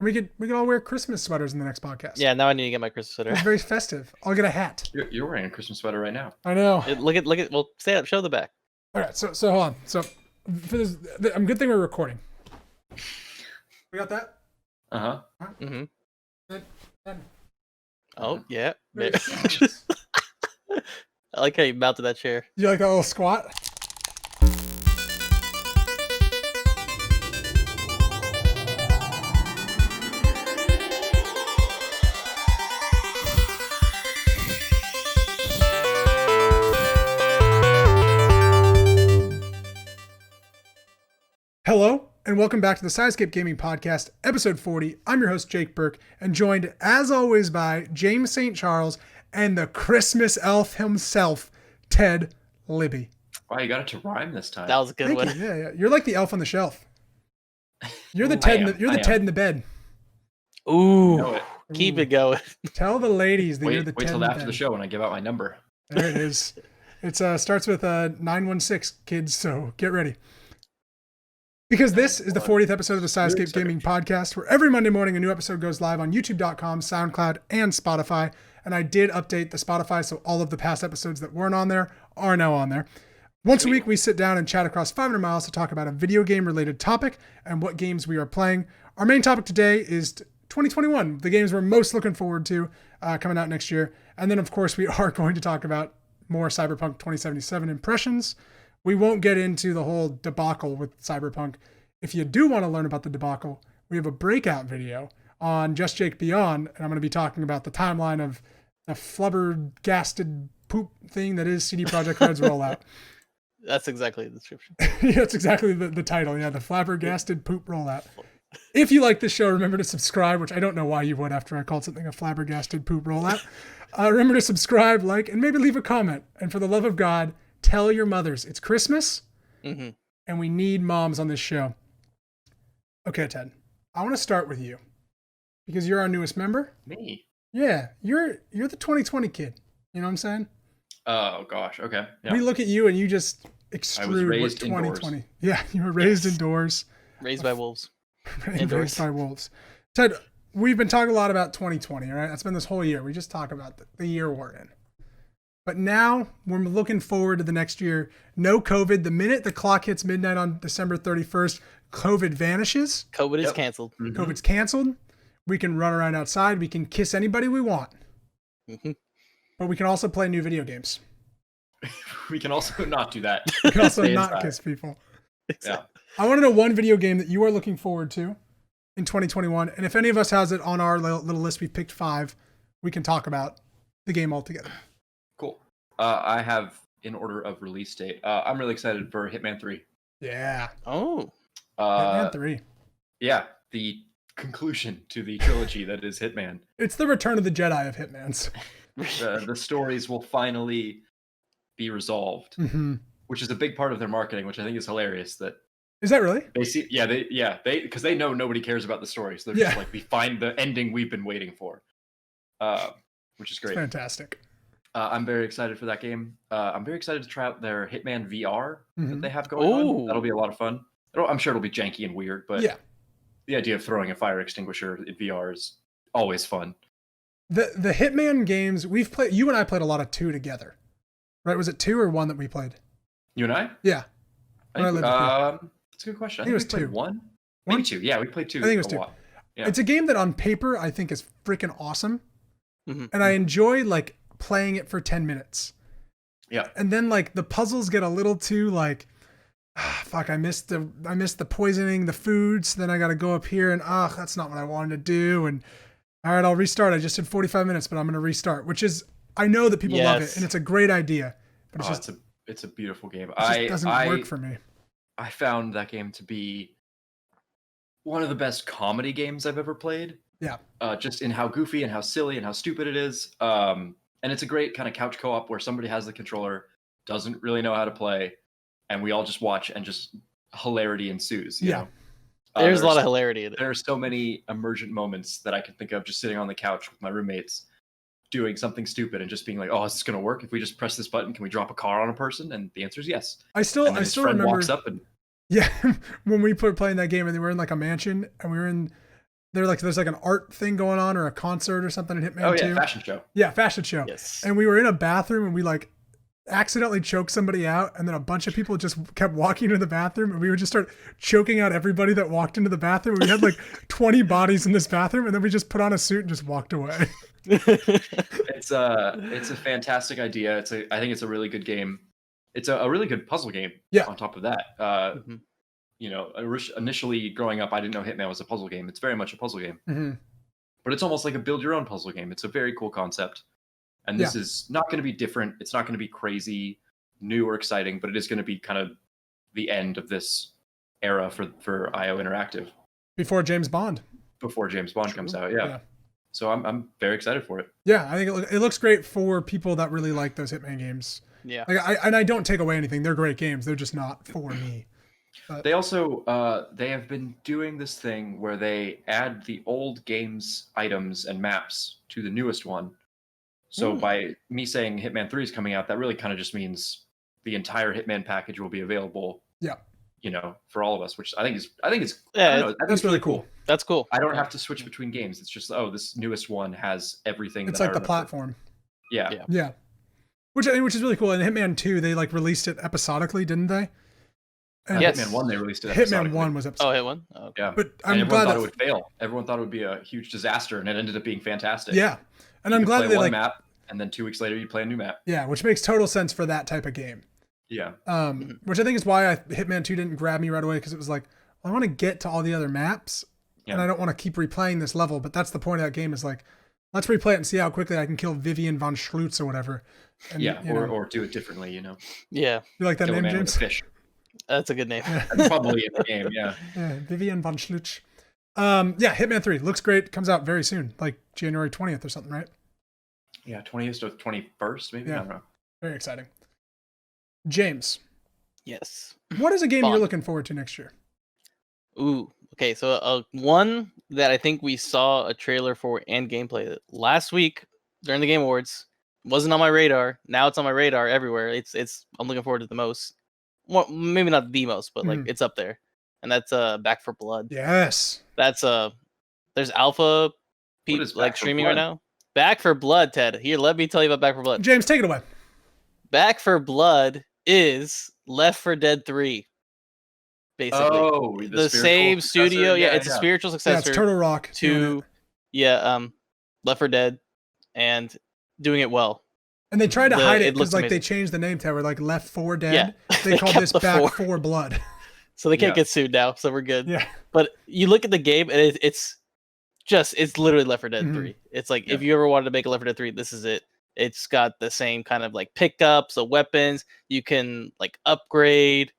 We could all wear Christmas sweaters in the next podcast. Yeah, now I need to get my Christmas sweater. It's very festive. I'll get a hat. You're wearing a Christmas sweater right now. I know. Look at. Well, stand up. Show the back. All right, so hold on. So for this, I'm good thing we're recording. We got that. Uh-huh. Mm-hmm. Then, Oh yeah. very Maybe. serious. I like how you mounted that chair. You like that little squat? Hello, and welcome back to the JustJakeB Gaming Podcast, episode 40. I'm your host, Jake Burke, and joined, as always, by James St. Charles and the Christmas elf himself, Ted Libby. Wow, you got it to rhyme this time. That was a good Thank one. you. Yeah. You're like the elf on the shelf. You're the I Ted. am. You're the I Ted am. in the bed. Ooh, Know it. keep it going. Tell the ladies that you're Wait the Ted till in the after bed. the show when I give out my number. There it is. It starts with 916, kids, so get ready. Because this is the 40th episode of the JustJakeB Gaming Podcast, where every Monday morning a new episode goes live on YouTube.com, SoundCloud, and Spotify. And I did update the Spotify, so all of the past episodes that weren't on there are now on there. Once a week, we sit down and chat across 500 miles to talk about a video game-related topic and what games we are playing. Our main topic today is 2021, the games we're most looking forward to coming out next year. And then, of course, we are going to talk about more Cyberpunk 2077 impressions. We won't get into the whole debacle with Cyberpunk. If you do want to learn about the debacle, we have a breakout video on Just Jake Beyond, and I'm going to be talking about the timeline of the flubbergasted poop thing that is CD Projekt Red's rollout. That's exactly the description. Yeah, that's exactly the title. Yeah, the flabbergasted poop rollout. If you like this show, remember to subscribe, which I don't know why you would after I called something a flabbergasted poop rollout. Remember to subscribe, like, and maybe leave a comment. And for the love of God, tell your mothers it's Christmas, Mm-hmm. and we need moms on this show. Okay, Ted, I want to start with you because you're our newest member. Me? Yeah, you're the 2020 kid. You know what I'm saying? Oh, gosh. Okay. Yeah. We look at you and you just extrude what raised 2020. indoors. Yeah, you were raised Yes. indoors. Raised by wolves. Raised Indoors. by wolves. Ted, we've been talking a lot about 2020, all right? That's been this whole year. We just talk about the year we're in. But now we're looking forward to the next year. No COVID. The minute the clock hits midnight on December 31st, COVID vanishes. COVID is Yep. canceled. Mhm. COVID's canceled. We can run around outside. We can kiss anybody we want. Mm-hmm. But we can also play new video games. We can also not do that. We can also Stay not inside. kiss people. Yeah. I want to know one video game that you are looking forward to in 2021. And if any of us has it on our little list, we picked 5, we can talk about the game altogether. Cool. I have, in order of release date, I'm really excited for Hitman 3. Yeah. Oh, Hitman 3. Yeah, the conclusion to the trilogy that is Hitman. It's the Return of the Jedi of Hitmans. The stories will finally be resolved, Mm-hmm. which is a big part of their marketing, which I think is hilarious. That Is that really? they see, they because they know nobody cares about the story, so they're Yeah. just like, we find the ending we've been waiting for, which is It's great. fantastic. I'm very excited for that game. I'm very excited to try out their Hitman VR that Mhm. they have going on. Ooh. That'll be a lot of fun. I'm sure it'll be janky and weird, but Yeah. the idea of throwing a fire extinguisher in VR is always fun. The Hitman games, you and I played a lot of 2 together. Right? Was it 2 or 1 that we played? You and I? Yeah. I When I think, lived with that's a good question. I think it was we played 2. 1. Maybe 2. Yeah, we played 2. I think it was a 2. while. Yeah. It's a game that on paper I think is freaking awesome. Mm-hmm. And I enjoy like playing it for 10 minutes. Yeah. And then like the puzzles get a little too like, fuck, I missed the poisoning, the foods. Then I got to go up here and that's not what I wanted to do. And all right, I'll restart. I just did 45 minutes, but I'm going to restart, which is, I know that people love it Yes. and it's a great idea, but it's just, it's a beautiful game. it just doesn't work for me. I found that game to be one of the best comedy games I've ever played. Yeah. Just in how goofy and how silly and how stupid it is. And it's a great kind of couch co-op where somebody has the controller, doesn't really know how to play, and we all just watch and just hilarity ensues. You Yeah. know? There's a lot of hilarity in it. There are so many emergent moments that I can think of just sitting on the couch with my roommates doing something stupid and just being like, oh, is this going to work? If we just press this button, can we drop a car on a person? And the answer is yes. I still And then his friend remember walks up and yeah, when we were playing that game and they were in like a mansion and we were in there's like an art thing going on or a concert or something in Hitman 2. Fashion show. Yeah, fashion show. Yes. And we were in a bathroom and we like accidentally choked somebody out, and then a bunch of people just kept walking into the bathroom, and we would just start choking out everybody that walked into the bathroom. We had like 20 bodies in this bathroom, and then we just put on a suit and just walked away. It's a fantastic idea. I think it's a really good game. It's a really good puzzle game. Yeah. On top of that, you know, initially growing up, I didn't know Hitman was a puzzle game. It's very much a puzzle game, but it's almost like a build your own puzzle game. It's a very cool concept. And this is not going to be different. It's not going to be crazy, new or exciting, but it is going to be kind of the end of this era for IO Interactive. Before James Bond. Comes out, yeah. So I'm very excited for it. Yeah, I think it looks great for people that really like those Hitman games. Yeah. Like I don't take away anything. They're great games. They're just not for me. But They also they have been doing this thing where they add the old games items and maps to the newest one. So by me saying Hitman 3 is coming out, that really kind of just means the entire Hitman package will be available. Yeah. You know, for all of us, which I think is that's really cool. That's cool. I don't have to switch between games. It's just this newest one has everything. It's that like I the remember. platform. Yeah. Yeah. Which is really cool. And Hitman 2, they like released it episodically, didn't they? And Yes. Hitman 1 they released it. Hitman 1 was episodic. Oh, hit one. Oh, okay. Yeah. But And I'm everyone glad thought that it would fail. Everyone thought it would be a huge disaster, and it ended up being fantastic. yeah. And You I'm could glad play they one like map, and then 2 weeks later you play a new map. yeah, which makes total sense for that type of game. Yeah. Which I think is why Hitman 2 didn't grab me right away, because it was like, well, I want to get to all the other maps, and I don't want to keep replaying this level. But that's the point of that game, is like, let's replay it and see how quickly I can kill Vivian von Schlutz or whatever. And, Yeah, you know, or do it differently, you know. Yeah. you like that Kill a name, man with James? a fish. That's a good name. That's probably in the game, yeah. Yeah, Vivian von Schlutz. Yeah, Hitman 3 looks great. Comes out very soon, like January 20th or something, right? Yeah, 20th to 21st, maybe. Yeah. I don't know. Very exciting. James, Yes. what is a game Bond. you're looking forward to next year? Ooh. Okay. So one that I think we saw a trailer for and gameplay last week during the Game Awards. Wasn't on my radar. Now it's on my radar everywhere. It's I'm looking forward to the most. Well, maybe not the most, but like it's up there. And that's Back for Blood. Yes. That's there's alpha people is like Back 4 streaming right Blood? now. Back for Blood, Ted. Here, let me tell you about Back for Blood. James, take it away. Back for Blood is Left 4 Dead 3. Basically. Oh, The spiritual same successor? studio. Yeah, it's a yeah. spiritual Yeah, it's successor Turtle Rock. doing it. Left 4 Dead and doing it well. And they tried to hide it it looks because like they amazing. changed the name to it. We're like Left 4 Dead. Yeah. They They called kept this the Back 4. 4 Blood. So they can't Yeah. get sued now, so we're good. Yeah. But you look at the game and it's literally Left 4 Dead Mhm. 3. It's like Yeah. if you ever wanted to make a Left 4 Dead 3, this is it. It's got the same kind of like pickups, the weapons, you can like upgrade.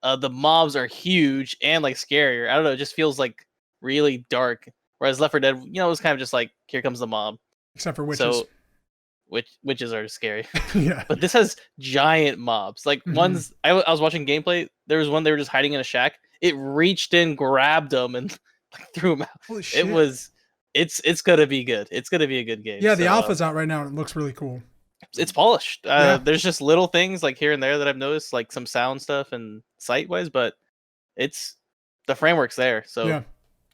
The mobs are huge and like scarier. I don't know, it just feels like really dark. Whereas Left 4 Dead, you know, it was kind of just like here comes the mob. Except for witches. So witches are scary. yeah. But this has giant mobs. Like Mhm. ones I was watching gameplay. There was one they were just hiding in a shack. It reached in, grabbed them, and like, threw them out. Holy shit. It's gonna be good. It's gonna be a good game. Yeah, the So, alpha's out right now and it looks really cool. it's polished. Yeah. There's just little things like here and there that I've noticed, like some sound stuff and sight wise, but the framework's there. So Yeah.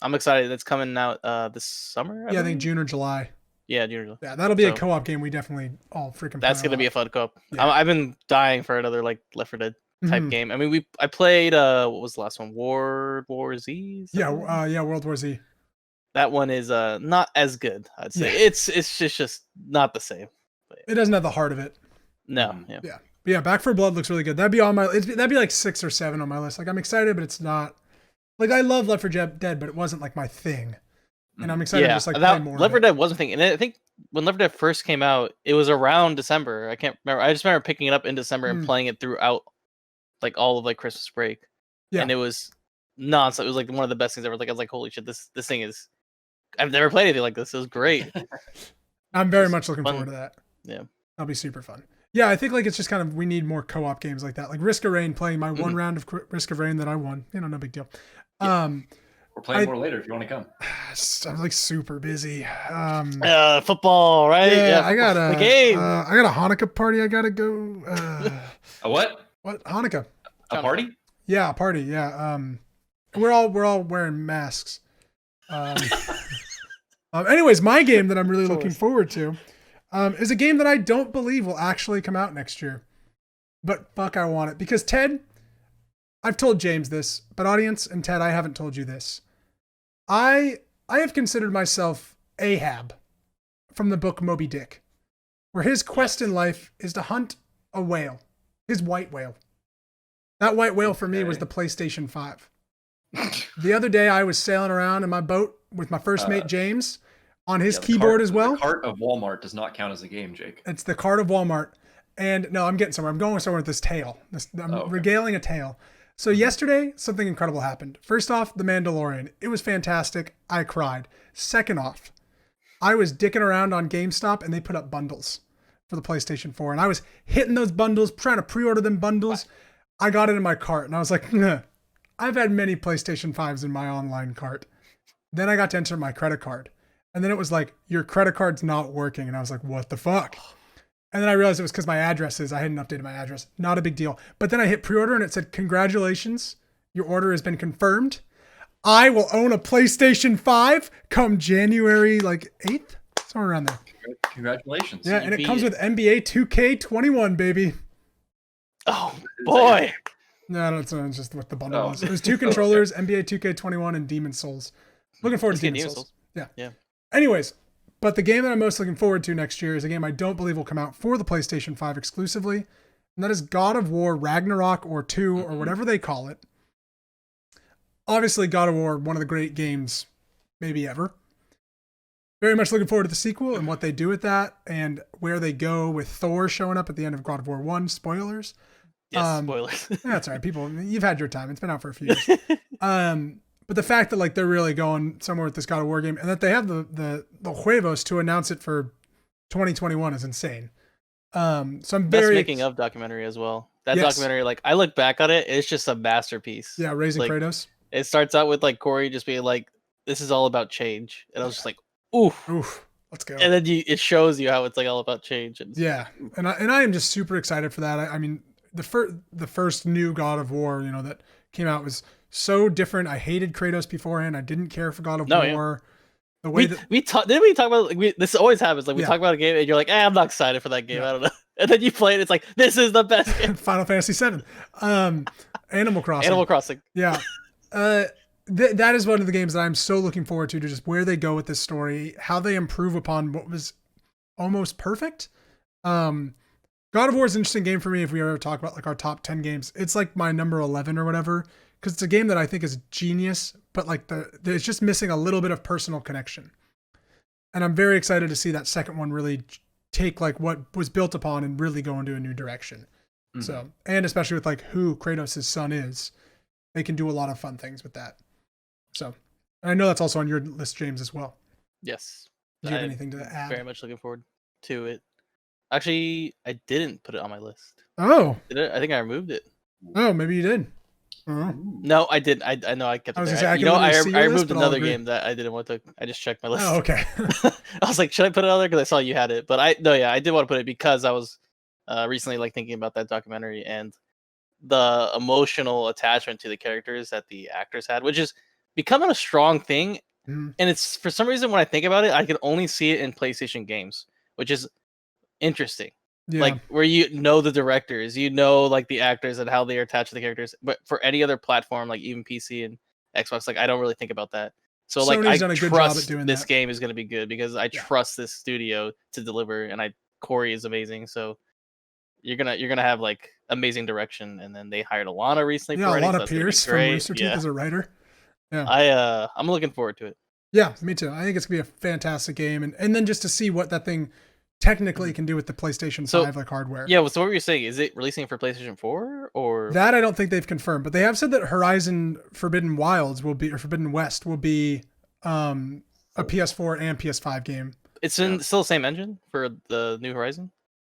I'm excited. It's coming out this summer. Yeah, I think believe? June or July. Yeah, June. or July. Yeah, that'll be a So- co-op game we definitely all freaking That's play gonna be a lot. fun co-op. Yeah. I've been dying for another like Left 4 Dead type Mhm. game. I mean, I played what was the last one? World War Z. Is that Yeah, the one? yeah, World War Z. That one is not as good. I'd say Yeah. it's just not the same. It doesn't have the heart of it. No, Mhm. yeah. But yeah, Back for Blood looks really good. That'd be on that'd be like 6 or 7 on my list. Like I'm excited, but it's not like I love Left 4 Dead, but it wasn't like my thing. And I'm excited to Yeah, just like play that more. Left 4 of it. Dead was a thing, and I think when Left 4 Dead first came out, it was around December. I can't remember. I just remember picking it up in December and Mm. playing it throughout, like all of like Christmas break. Yeah. And it was nonstop. It was like one of the best things ever. Like I was like, holy shit, this thing is. I've never played anything like this. It was great. I'm very It's much looking fun. forward to that. Yeah. That'll be super fun. Yeah, I think like it's just kind of we need more co-op games like that. Like Risk of Rain, playing my one round of Risk of Rain that I won. You know, no big deal. We're playing I- more later if you want to come. I'm like super busy. Football, right? Yeah, I got the a game. I got a Hanukkah party. I gotta go. A what? What Hanukkah? A party? Yeah, a party. Yeah. We're all wearing masks. Anyways, my game that I'm really looking Choice. forward to is a game that I don't believe will actually come out next year. But fuck, I want it. Because Ted, I've told James this, but audience and Ted, I haven't told you this. I have considered myself Ahab from the book Moby Dick, where his quest in life is to hunt a whale, his white whale. That white whale for me was the PlayStation 5. The other day I was sailing around in my boat with my first mate James on his keyboard as well. The cart of Walmart does not count as a game, Jake. It's the cart of Walmart. And no, I'm getting somewhere. I'm going somewhere with this tale. I'm regaling a tale. So yesterday, something incredible happened. First off, The Mandalorian. It was fantastic. I cried. Second off, I was dicking around on GameStop and they put up bundles for the PlayStation 4. And I was hitting those bundles, trying to pre-order them bundles. I got it in my cart and I was like, nah. I've had many PlayStation 5s in my online cart. Then I got to enter my credit card. And then it was like, your credit card's not working. And I was like, what the fuck? And then I realized it was because I hadn't updated my address. Not a big deal. But then I hit pre-order and it said, congratulations, your order has been confirmed. I will own a PlayStation 5 come January 8th? Somewhere around there. Congratulations. Yeah, and it comes with NBA 2K21, baby. Oh, boy. No, it's just what the bundle was. It was 2 controllers, NBA 2K21, and Demon's Souls. Looking forward to Demon's Souls. Yeah. Anyways, but the game that I'm most looking forward to next year is a game I don't believe will come out for the PlayStation 5 exclusively, and that is God of War Ragnarok or 2 or whatever they call it. Obviously, God of War, one of the great games maybe ever. Very much looking forward to the sequel and what they do with that and where they go with Thor showing up at the end of God of War 1. Spoilers. Yes, spoilers. That's all right, people. You've had your time. It's been out for a few years. But the fact that they're really going somewhere with this God of War game and that they have the huevos to announce it for 2021 is insane. So I'm very making of documentary as well. That documentary, I look back on it, it's just a masterpiece. Yeah, Raising Kratos. It starts out with Corey just being like, "This is all about change," and I was just like, "Oof, let's go." And then it shows you how it's all about change. Yeah, and I am just super excited for that. I mean, the first new God of War, that came out was so different. I hated Kratos beforehand. I didn't care for God of War. Yeah. The way didn't we talk about this always happens. We talk about a game and you're like, I'm not excited for that game. I don't know. And then you play it, it's like, this is the best game. Final Fantasy VII. Animal Crossing. Yeah. That is one of the games that I'm so looking forward to just where they go with this story, how they improve upon what was almost perfect. God of War is an interesting game for me if we ever talk about our top 10 games. It's my number 11 or whatever, because it's a game that I think is genius, but it's just missing a little bit of personal connection. And I'm very excited to see that second one really take what was built upon and really go into a new direction. Mm-hmm. So, and especially with who Kratos' son is, they can do a lot of fun things with that. So, and I know that's also on your list, James, as well. Yes. Do you have anything to add? Very much looking forward to it. Actually, I didn't put it on my list. Oh. Did it? I think I removed it. Oh, maybe you did. No, I didn't. I know I kept it there. I removed another game that I didn't want to. I just checked my list. Oh, okay. I was like, should I put it on there? Because I saw you had it. But I did want to put it because I was recently thinking about that documentary and the emotional attachment to the characters that the actors had, which is becoming a strong thing. And it's, for some reason, when I think about it, I can only see it in PlayStation games, which is interesting. Yeah. Where the directors, the actors and how they are attached to the characters. But for any other platform, even PC and Xbox, I don't really think I So Sony's I trust this game is going to be good because I trust this studio to deliver, and Corey is amazing. So you're gonna have amazing direction, and then they hired Alana recently. Yeah, Alana Pierce from Rooster Teeth as a writer. Yeah, I'm looking forward to it. Yeah, me too. I think it's gonna be a fantastic game, and then just to see what that thing technically can do with the PlayStation 5 hardware. Yeah, so what were you saying? Is it releasing for PlayStation 4 or that? I don't think they've confirmed, but they have said that Horizon Forbidden West will be a PS4 and PS5 game. It's still the same engine for the new Horizon?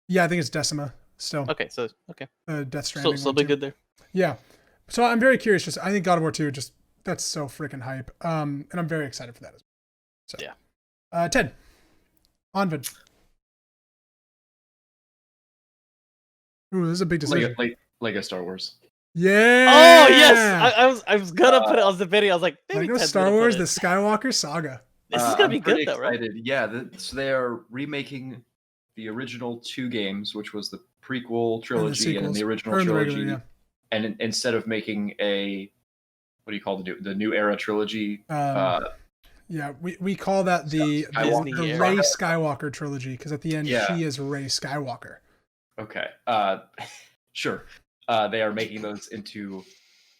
Yeah, I think it's Decima still. Okay. Death Stranding. Still be good there. Yeah. So I'm very curious. I think God of War 2 that's so freaking hype. And I'm very excited for that as well. So yeah. Ted. Onvid. Ooh, this is a big decision. Lego Star Wars. Yeah. Oh yes, I was gonna put it on the video. I was like, maybe Lego Star Wars: The Skywalker Saga. This is gonna be I'm pretty good though, right? excited. Yeah, so they are remaking the original 2 games, which was the prequel trilogy and then sequels. the original Or in the trilogy. regular, And instead of making a what do you call the new era trilogy? Yeah, we call that the Disney era. Rey Skywalker trilogy because at the end Yeah. she is Rey Skywalker. Okay. Sure. They are making those into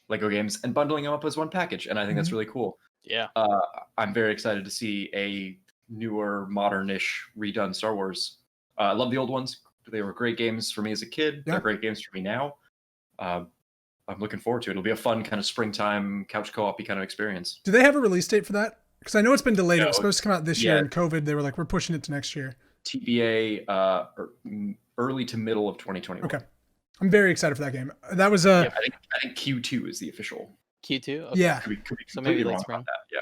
Lego games and bundling them up as one package, and I think that's really cool. Yeah. I'm very excited to see a newer, modern-ish redone Star Wars. I love the old ones. They were great games for me as a kid. Yeah. They're great games for me now. I'm looking forward to it. It'll be a fun kind of springtime couch co-op kind of experience. Do they have a release date for that? Because I know it's been delayed. No, It was supposed to come out this year, and COVID, they were like, we're pushing it to next year. TBA, early to middle of 2021. Okay. I'm very excited for that game. That was I think Q2 is the official. Q2. Okay. Yeah. Could be So maybe completely late wrong spring. about that.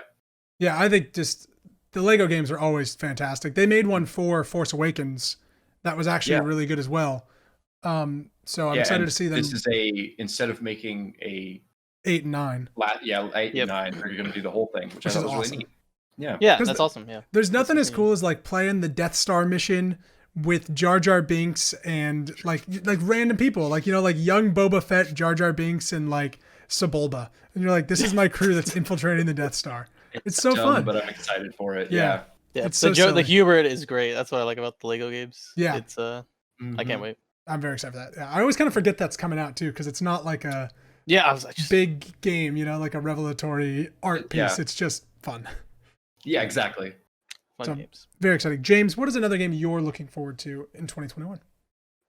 Yeah. Yeah, I think just the Lego games are always fantastic. They made one for Force Awakens that was actually really good as well. So I'm excited to see them. This is instead of making a 8 and 9. 8 and 9, they're going to do the whole thing, which I thought was awesome. really neat. Yeah. Yeah, that's awesome. Yeah. There's nothing as cool as like playing the Death Star mission with Jar Jar Binks and like random people, like like young Boba Fett, Jar Jar Binks, and like Sebulba, and you're like, this is my crew that's infiltrating the Death Star. It's so dumb, fun, but I'm excited for it. Yeah. Yeah. It's The so silly. humor is great. That's what I like about the Lego games. Yeah. It's I can't wait. I'm very excited for that. Yeah, I always kind of forget that's coming out too because it's not like a Yeah, I was like, just, big game, like a revelatory art piece. Yeah. It's just fun. Yeah, exactly. fun So- games. Very exciting. James, what is another game you're looking forward to in 2021?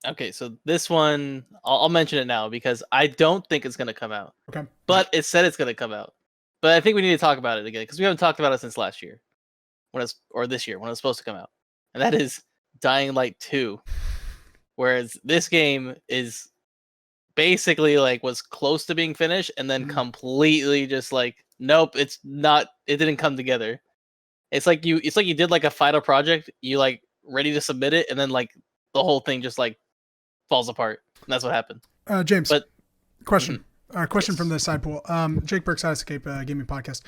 Okay, so this one I'll mention it now because I don't think it's gonna come out. Okay. But it said it's gonna come out. But I think we need to talk about it again because we haven't talked about it since last year, or this year when it was supposed to come out, and that is Dying Light 2. Whereas this game is basically like was close to being finished and then completely just like nope, it's not. It didn't come together. It's like you did like a final project, you like ready to submit it, and then like the whole thing just like falls apart. And that's what happened. James, But question Yes. from the side pool. Jake Burke's JustJakeB Gaming Podcast.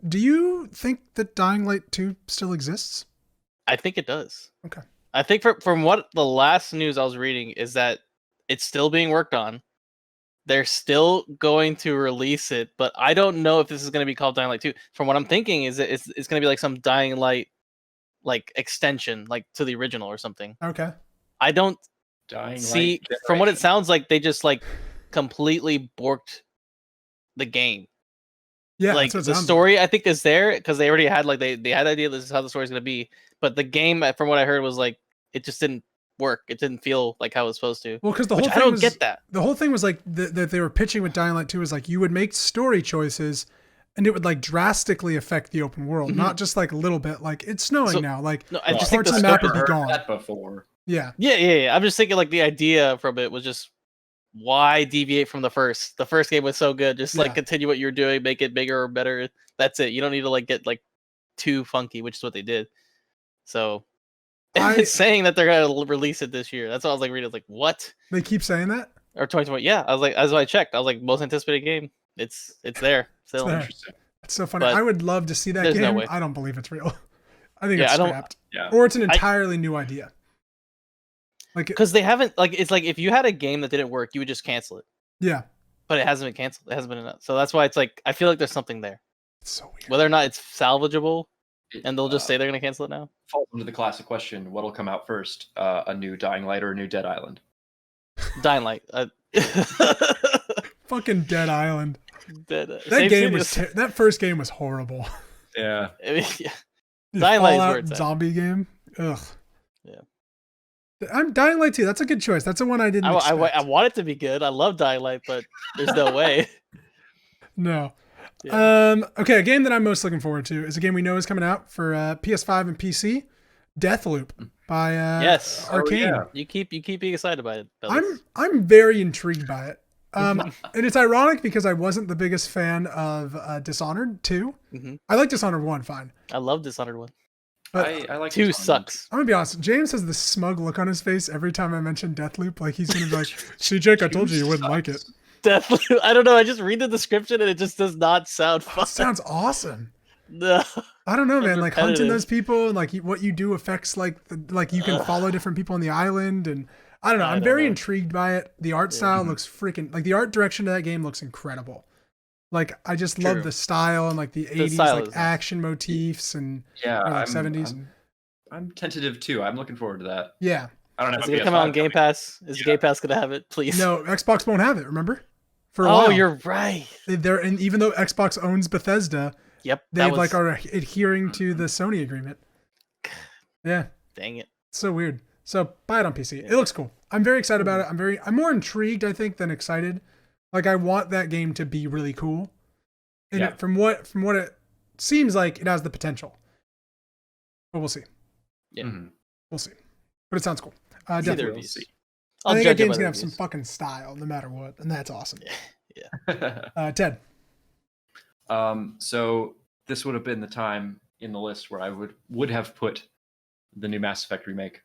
Do you think that Dying Light 2 still exists? I think it does. Okay. I think from what the last news I was reading is that it's still being worked on. They're still going to release it, but I don't know if this is going to be called Dying Light 2. From what I'm thinking is it's going to be like some Dying Light like extension like to the original or something. Okay. I don't Dying see Light from what it Generation. sounds like they just like completely borked the game. Yeah. Like that's what it the sounds story I think is there because they already had like they had the idea this is how the story's going to be, but the game from what I heard was like it just didn't work. It didn't feel like how it was supposed to. Well, because the Which whole I thing don't was, get that. the whole thing was like that they were pitching with Dying Light 2 is like you would make story choices and it would like drastically affect the open world, not just like a little bit. Like it's snowing So- now. Like No, I just parts think the of the map Never would be heard gone. that before. Yeah. Yeah. I'm just thinking like the idea from it was just why deviate from the first? The first game was so good. Just like Yeah. continue what you're doing, make it bigger or better. That's it. You don't need to like get like too funky, which is what they did. So it's saying that they're gonna release it this year. That's what I was like reading. I was like, what? They keep saying that. Or 2020? Yeah, I was like, as I checked, I was like, most anticipated game. It's there. Still. there. Interesting. It's so funny. But I would love to see that there's no game. way. I don't believe it's real. I think Yeah, it's I don't- scrapped. Yeah. Or it's an entirely new idea. Like, Because they haven't like it's like if you had a game that didn't work, you would just cancel it. yeah. But it hasn't been canceled. It hasn't been enough. So that's why it's like I feel like there's something there. It's so weird. Whether or not it's salvageable, It, and they'll just say they're gonna cancel it now. falls into the classic question: what'll come out first, a new Dying Light or a new Dead Island? Dying Light. Fucking Dead Island. That That game was that first game was horrible. Yeah. I mean, yeah. The Dying Light is Fallout where it's at. zombie game. Ugh. Yeah. I'm Dying Light 2. That's a good choice. That's the one I didn't I expect. want it to be good. I love Dying Light, but there's no way. No. Yeah. Okay, a game that I'm most looking forward to is a game we know is coming out for PS5 and PC. Deathloop by Yes. Oh, Arcane. yeah. You keep being excited about it. Fellas. I'm very intrigued by it. And it's ironic because I wasn't the biggest fan of Dishonored 2. Mhm. I like Dishonored 1 fine. I love Dishonored 1. But I like 2 this one. sucks. I'm gonna be honest. James has this smug look on his face every time I mention Deathloop. Like he's gonna be like, "See, Jake, I told you wouldn't like it." Deathloop. I don't know. I just read the description and it just does not sound It fun. sounds awesome. No. I don't know, man. Like hunting repetitive. those people and like what you do affects like like you can follow different people on the island, and I don't know. I I'm don't very know. intrigued by it. The art style looks freaking like the art direction of that game looks incredible. Like I just love True. the style and like the 80s style like is nice. action motifs and Yeah, or, like 70s. I'm tentative too. I'm looking forward to that. Yeah. I don't have Is a it gonna come out on PS5 Game Pass? Is Yeah. Game Pass gonna have it? Please. No, Xbox won't have it. Remember? For a Oh, while. you're right. They're and even though Xbox owns Bethesda, Yep. they That was. like are adhering to the Sony agreement. Yeah. Dang it. So weird. So buy it on PC. It looks cool. I'm very excited about it. I'm more intrigued, I think, than excited. Like I want that game to be really cool. And Yeah. from what it seems like, it has the potential. But we'll see. Yeah. Mhm. We'll see. But it sounds cool. See the Definitely. reviews. see. I I'll think that judge it game's by gonna the have some reviews. fucking style, no matter what, and that's awesome. Yeah. Ted. So this would have been the time in the list where I would have put the new Mass Effect remake,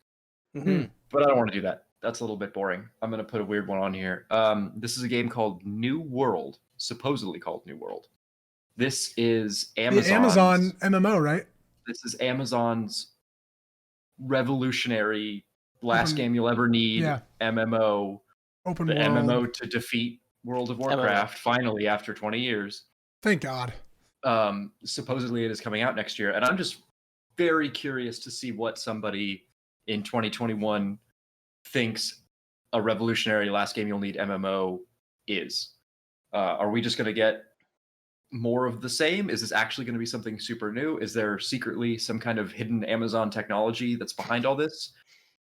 Mhm. but I don't want to do that. That's a little bit boring. I'm gonna put a weird one on here. This is a game called New World, supposedly called New World. This is The Amazon's, Amazon MMO, right? This is Amazon's revolutionary last Open- game you'll ever need Yeah. MMO. Open The world. MMO to defeat World of Warcraft finally after 20 years. Thank God. Supposedly it is coming out next year, and I'm just very curious to see what somebody in 2021 thinks a revolutionary last game you'll need MMO is. Are we just going to get more of the same? Is this actually going to be something super new? Is there secretly some kind of hidden Amazon technology that's behind all this?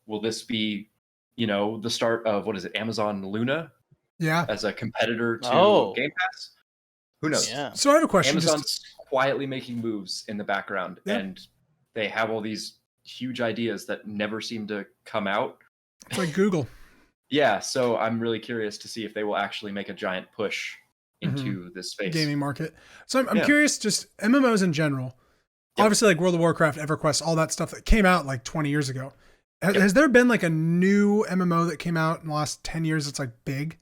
Will this be, the start of, what is it, Amazon Luna Yeah. as a competitor to Oh. Game Pass? Who knows? Yeah. So I have a question. Amazon's quietly making moves in the background, Yeah. and they have all these huge ideas that never seem to come out. It's like Google. Yeah, so I'm really curious to see if they will actually make a giant push into this space. Gaming market. So I'm Yeah. curious, just MMOs in general. Yep. Obviously, like World of Warcraft, EverQuest, all that stuff that came out like 20 years ago. Yep. Has there been like a new MMO that came out in the last 10 years that's like big?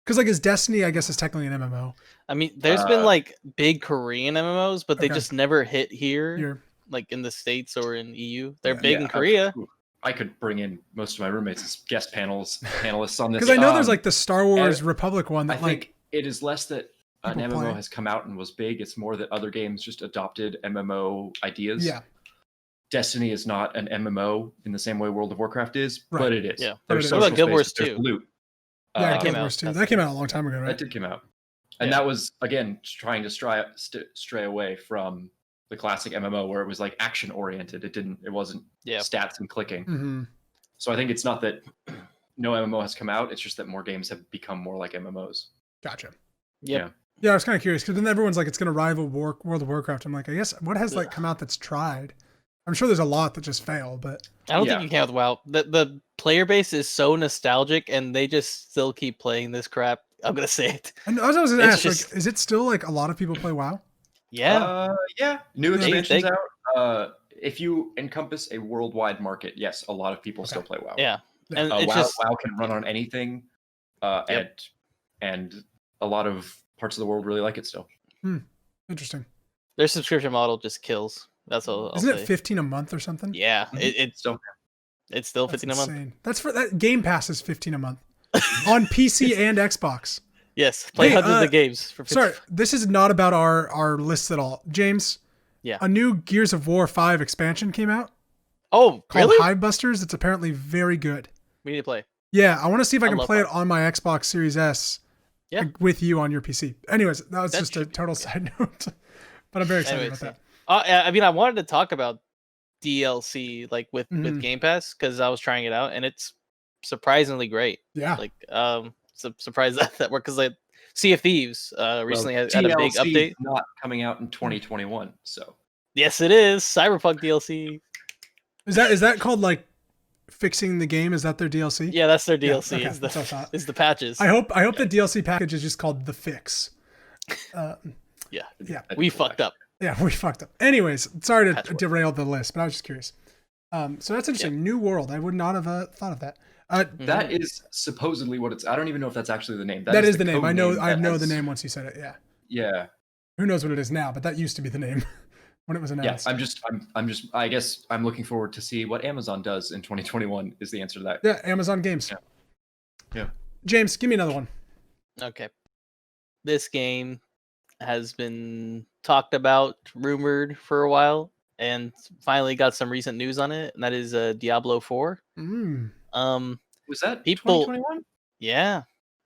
Because like is Destiny, I guess, is technically an MMO. I mean, there's been like big Korean MMOs, but they Okay. just never hit here, You're, like in the States or in EU. They're Yeah. big in Korea. I could bring in most of my roommates as guest panelists on this. because I know there's like the Star Wars and Republic one I that like think it is less that an people MMO play. has come out and was big. It's more that other games just adopted MMO ideas. yeah, Destiny is not an MMO in the same way World of Warcraft is, Right. but it is. Yeah. But it There's is. social What about Guild space, Wars there's 2? loot. yeah, that came Guild out. Wars 2. That's That came out a long time ago, That right? did come out, and Yeah. that was again trying to stray away from the classic MMO where it was like action oriented. It wasn't Yeah. stats and clicking. Mm-hmm. So I think it's not that no MMO has come out. It's just that more games have become more like MMOs. Gotcha. Yep. Yeah, I was kind of curious because then everyone's like, it's going to rival World of Warcraft. I'm like, I guess what has like come out that's tried? I'm sure there's a lot that just fail, but I don't Yeah. think you can with WoW. The player base is so nostalgic, and they just still keep playing this crap. I'm gonna say it. and I was going to It's ask, just- like, is it still like a lot of people play WoW? Yeah. Yeah. New They- expansions out. If you encompass a worldwide market, yes, a lot of people still play WoW. Yeah. And WoW, it's just WoW can run on anything, and a lot of parts of the world really like it still. Interesting. their subscription model just kills. That's all I'll Isn't say. it 15 a month or something? Yeah. It's Still, still That's 15 a month. insane. That's for that Game Pass is 15 a month on PC and Xbox. Yes. Play Hey, hundreds of games for 50. Sorry, this is not about our list at all. James, Yeah. a new Gears of War 5 expansion came out Oh, called really? Hive Busters. It's apparently very good. We need to play. Yeah, I want to see if I I can love play it Hive. on my Xbox Series S Yeah. with you on your PC. Anyways, that was That just a should be total side note. But I'm very excited Anyways, about that. I mean, I wanted to talk about DLC like with Mhm. Game Pass because I was trying it out and it's surprisingly great. Yeah. Like, surprised that worked because like Sea of Thieves recently had a big TLC update. not coming out in 2021. So Yes, it is Cyberpunk DLC. Is that called like fixing the game? Is that their DLC? Yeah, that's their Yeah, DLC. okay, Is that's what I thought. the patches. I hope the DLC package is just called The Fix. Yeah, Yeah. we fucked up. Yeah, we fucked up. Anyways, sorry to Patchwork. derail the list, but I was just curious. So that's interesting. New World. I would not have thought of that. that is supposedly what it's. I don't even know if that's actually the name. That is the name. code I know. I that know the has- name once you said it. Yeah. Yeah. Who knows what it is now? But that used to be the name. when it was Yeah, announced. I'm just. I guess I'm looking forward to see what Amazon does in 2021. Is the answer to that? Yeah, Amazon Games. Yeah. James, give me another one. Okay. This game has been talked about, rumored for a while, and finally got some recent news on it, and that is Diablo 4. Was that People 2021? Yeah,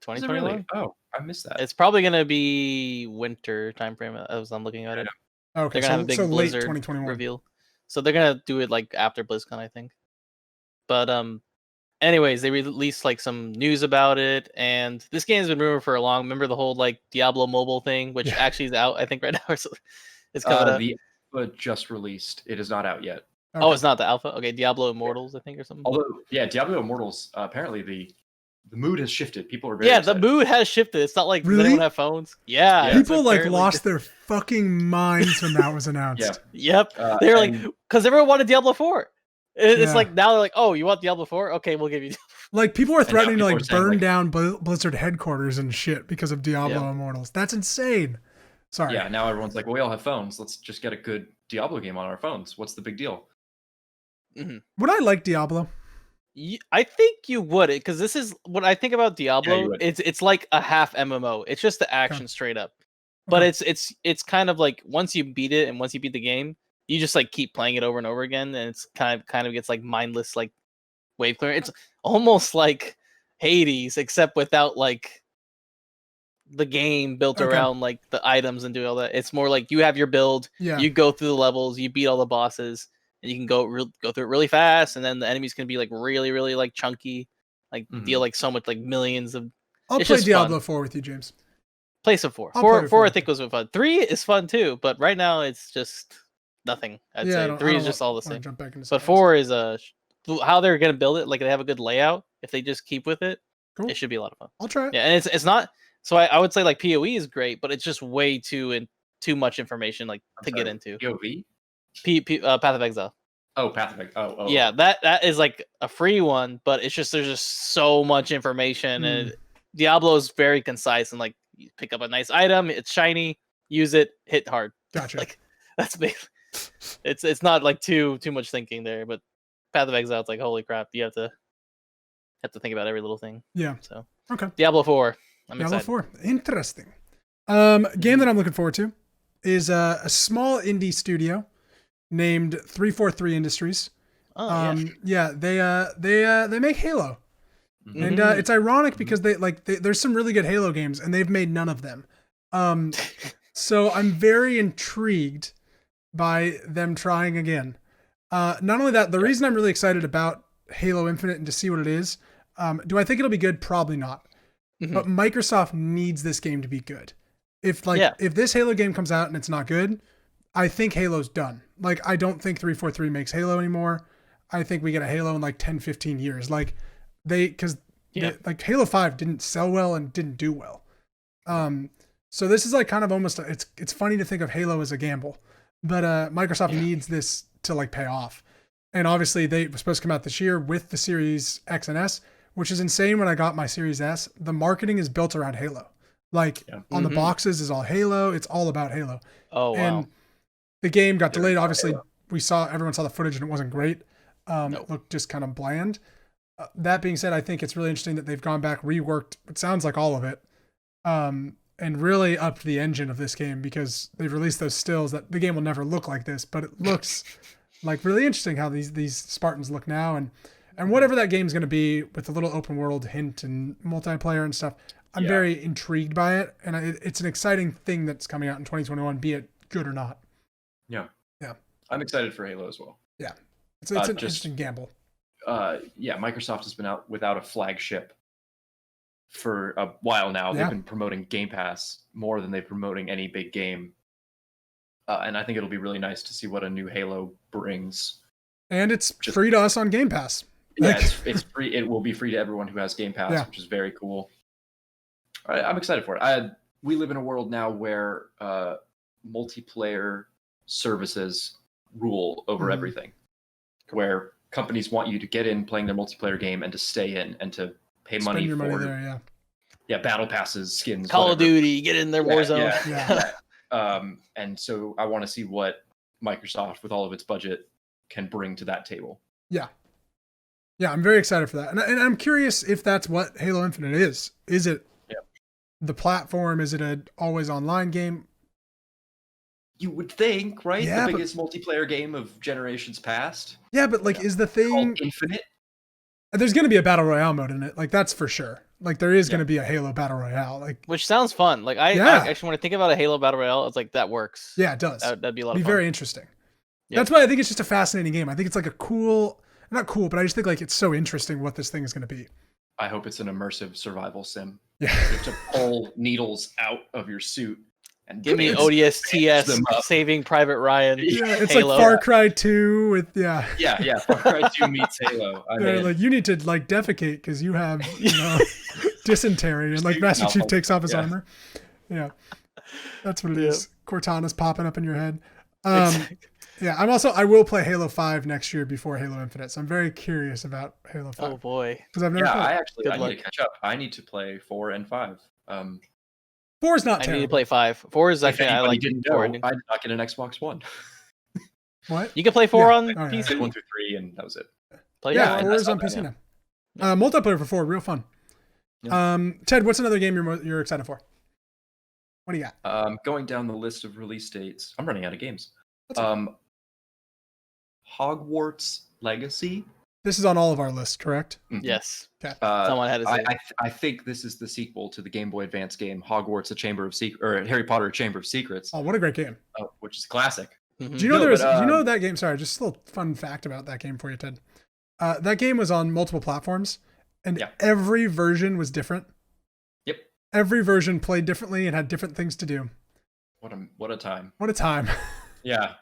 Was it really? 2021. Oh, I missed that. It's probably gonna be winter time frame as I'm looking at it. Okay, They're gonna have a big late Blizzard 2021. reveal. So they're gonna do it like after BlizzCon, I think. But anyways, they released like some news about it, and this game's been rumored for a long. Remember the whole like Diablo mobile thing, which Yeah. actually is out, I think, right now. So it's coming up. The alpha just released. It is not out yet. Okay. Oh, it's not the alpha. Okay, Diablo Immortals, I think, or something. Although, yeah, Diablo Immortals. Apparently, the mood has shifted. People are very Yeah, excited. the mood has shifted. It's not like does Really? anyone have phones? Yeah, Yeah. it's People like apparently- lost their fucking minds when that was announced. Yeah. Yep, they're like and- because everyone wanted Diablo 4. It's Yeah. like now they're like, oh, you want Diablo 4? Okay, we'll give you. Like people are threatening to people like are saying, burn like- down Blizzard headquarters and shit because of Diablo Yeah. Immortals. That's insane. Sorry. Yeah, now everyone's like, well, we all have phones. Let's just get a good Diablo game on our phones. What's the big deal? Would I like Diablo? I think you would, because this is what I think about Diablo. would. It's like a half MMO. It's just the action straight up, but Okay. it's kind of like once you beat it and once you beat the game, you just like keep playing it over and over again, and it's kind of gets like mindless like wave clearing. It's almost like Hades, except without like the game built Okay. around like the items and doing all that. It's more like you have your build, Yeah. you go through the levels, you beat all the bosses, and you can go through it really fast, and then the enemies can be like really like chunky, like deal like so much like millions of. I'll It's play just Diablo fun. 4 with you, James. Play some 4. I'll play 4 with 4 four. I think was fun. 3 is fun too, but right now it's just nothing. I'd I say don't- 3 I is don't just all the wanna same. jump back into But something else. 4 is how they're gonna build it. Like they have a good layout. If they just keep with it, Cool. it should be a lot of fun. I'll try it. Yeah, and it's not. So I would say like PoE is great, but it's just way too much information like to get into. POV? Path of Exile. Oh, Path of Exile. Oh, Yeah, that is like a free one, but it's just there's just so much information, and Diablo is very concise and like you pick up a nice item, it's shiny, use it, hit hard. Gotcha. Like that's big. It's not like too much thinking there, but Path of Exile, it's like holy crap, you have to think about every little thing. Yeah. So Okay. Diablo 4. I'm Diablo excited. 4. Interesting. Game that I'm looking forward to is a small indie studio named 343 Industries. Oh Yeah, they make Halo. Mhm. And it's ironic because there's some really good Halo games and they've made none of them. So I'm very intrigued by them trying again. Not only that, the reason I'm really excited about Halo Infinite and to see what it is, do I think it'll be good? Probably not. But Microsoft needs this game to be good. If this Halo game comes out and it's not good, I think Halo's done. Like, I don't think 343 makes Halo anymore. I think we get a Halo in like 10, 15 years. Like like Halo 5 didn't sell well and didn't do well. So this is like kind of almost, it's funny to think of Halo as a gamble, but Microsoft needs this to like pay off. And obviously they were supposed to come out this year with the Series X and S, which is insane. When I got my Series S, the marketing is built around Halo. Like on the boxes is all Halo. It's all about Halo. Oh, wow. And the game got delayed. Obviously everyone saw the footage and it wasn't great. It looked just kind of bland. That being said, I think it's really interesting that they've gone back, reworked, it sounds like all of it, and really upped the engine of this game because they've released those stills that the game will never look like this, but it looks like really interesting how these Spartans look now. And whatever that game's going to be with a little open world hint and multiplayer and stuff, I'm very intrigued by it. And it's an exciting thing that's coming out in 2021, be it good or not. Yeah. Yeah. I'm excited for Halo as well. Yeah. It's an interesting gamble. Microsoft has been out without a flagship for a while now. Yeah. They've been promoting Game Pass more than they're promoting any big game. And I think it'll be really nice to see what a new Halo brings. And it's free to us on Game Pass. Yeah, it's free. It will be free to everyone who has Game Pass, which is very cool. I'm excited for it. We live in a world now where multiplayer services rule over everything, where companies want you to get in playing their multiplayer game and to stay in and to pay money Spend your for money there, battle passes, skins, Call of whatever. Duty, get in their Warzone. And so I want to see what Microsoft, with all of its budget, can bring to that table. Yeah. Yeah, I'm very excited for that. And I'm curious if that's what Halo Infinite is. Is it the platform? Is it an always online game? You would think, right? Yeah, the biggest multiplayer game of generations past. Yeah, but like, is the thing called Infinite? There's going to be a battle royale mode in it. Like, that's for sure. Like, there is going to be a Halo battle royale. Like, which sounds fun. Like, I actually, when I think about a Halo battle royale, it's like that works. Yeah, it does. That'd be a lot of fun. Be very interesting. Yep. That's why I think it's just a fascinating game. I think it's like a cool, not cool, but I just think like it's so interesting what this thing is going to be. I hope it's an immersive survival sim. Yeah. You have to pull needles out of your suit and give me ODSTS Saving Private Ryan. Yeah, it's Halo. like Far Cry 2 with yeah, Far Cry 2 meets Halo. Like, you need to like defecate because you have dysentery, and like Master Chief takes off his armor. Yeah, that's what it is. Cortana's popping up in your head. Yeah, I will play Halo 5 next year before Halo Infinite, so I'm very curious about Halo 5. Oh boy, because I've never. I need to catch up. I need to play 4 and 5. 4 is not terrible. I need to play 5. 4 is actually I like. Didn't know, I did not get an Xbox One. What? You can play 4 on PC. 1 through 3, and that was it. 4 is on PC now. Multiplayer for 4, real fun. Yeah. Ted, what's another game you're excited for? What do you got? Going down the list of release dates. I'm running out of games. Hogwarts Legacy. This is on all of our lists, correct? Mm-hmm. Yes. Okay. Someone had to say. I think this is the sequel to the Game Boy Advance game Hogwarts: Harry Potter: Chamber of Secrets. Oh, what a great game! Which is a classic. Mm-hmm. Do you know do you know that game? Sorry, just a little fun fact about that game for you, Ted. That game was on multiple platforms, and every version was different. Yep. Every version played differently and had different things to do. What a time! What a time! Yeah.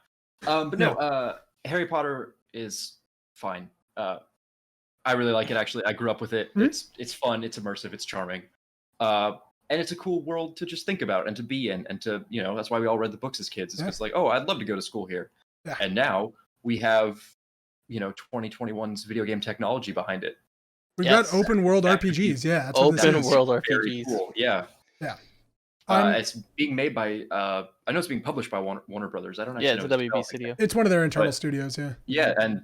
But no, Harry Potter is fine. I really like it, actually. I grew up with it. Mm-hmm. It's fun, it's immersive, it's charming. And it's a cool world to just think about and to be in, and to, that's why we all read the books as kids. It's just like, oh, I'd love to go to school here. Yeah. And now we have, 2021's video game technology behind it. We've got open world RPGs. Yeah. That's open world RPGs. Very cool. Yeah. Yeah. It's being made by, I know it's being published by Warner Brothers. I don't actually know. It's a WB studio. It's one of their internal studios. Yeah. Yeah. And,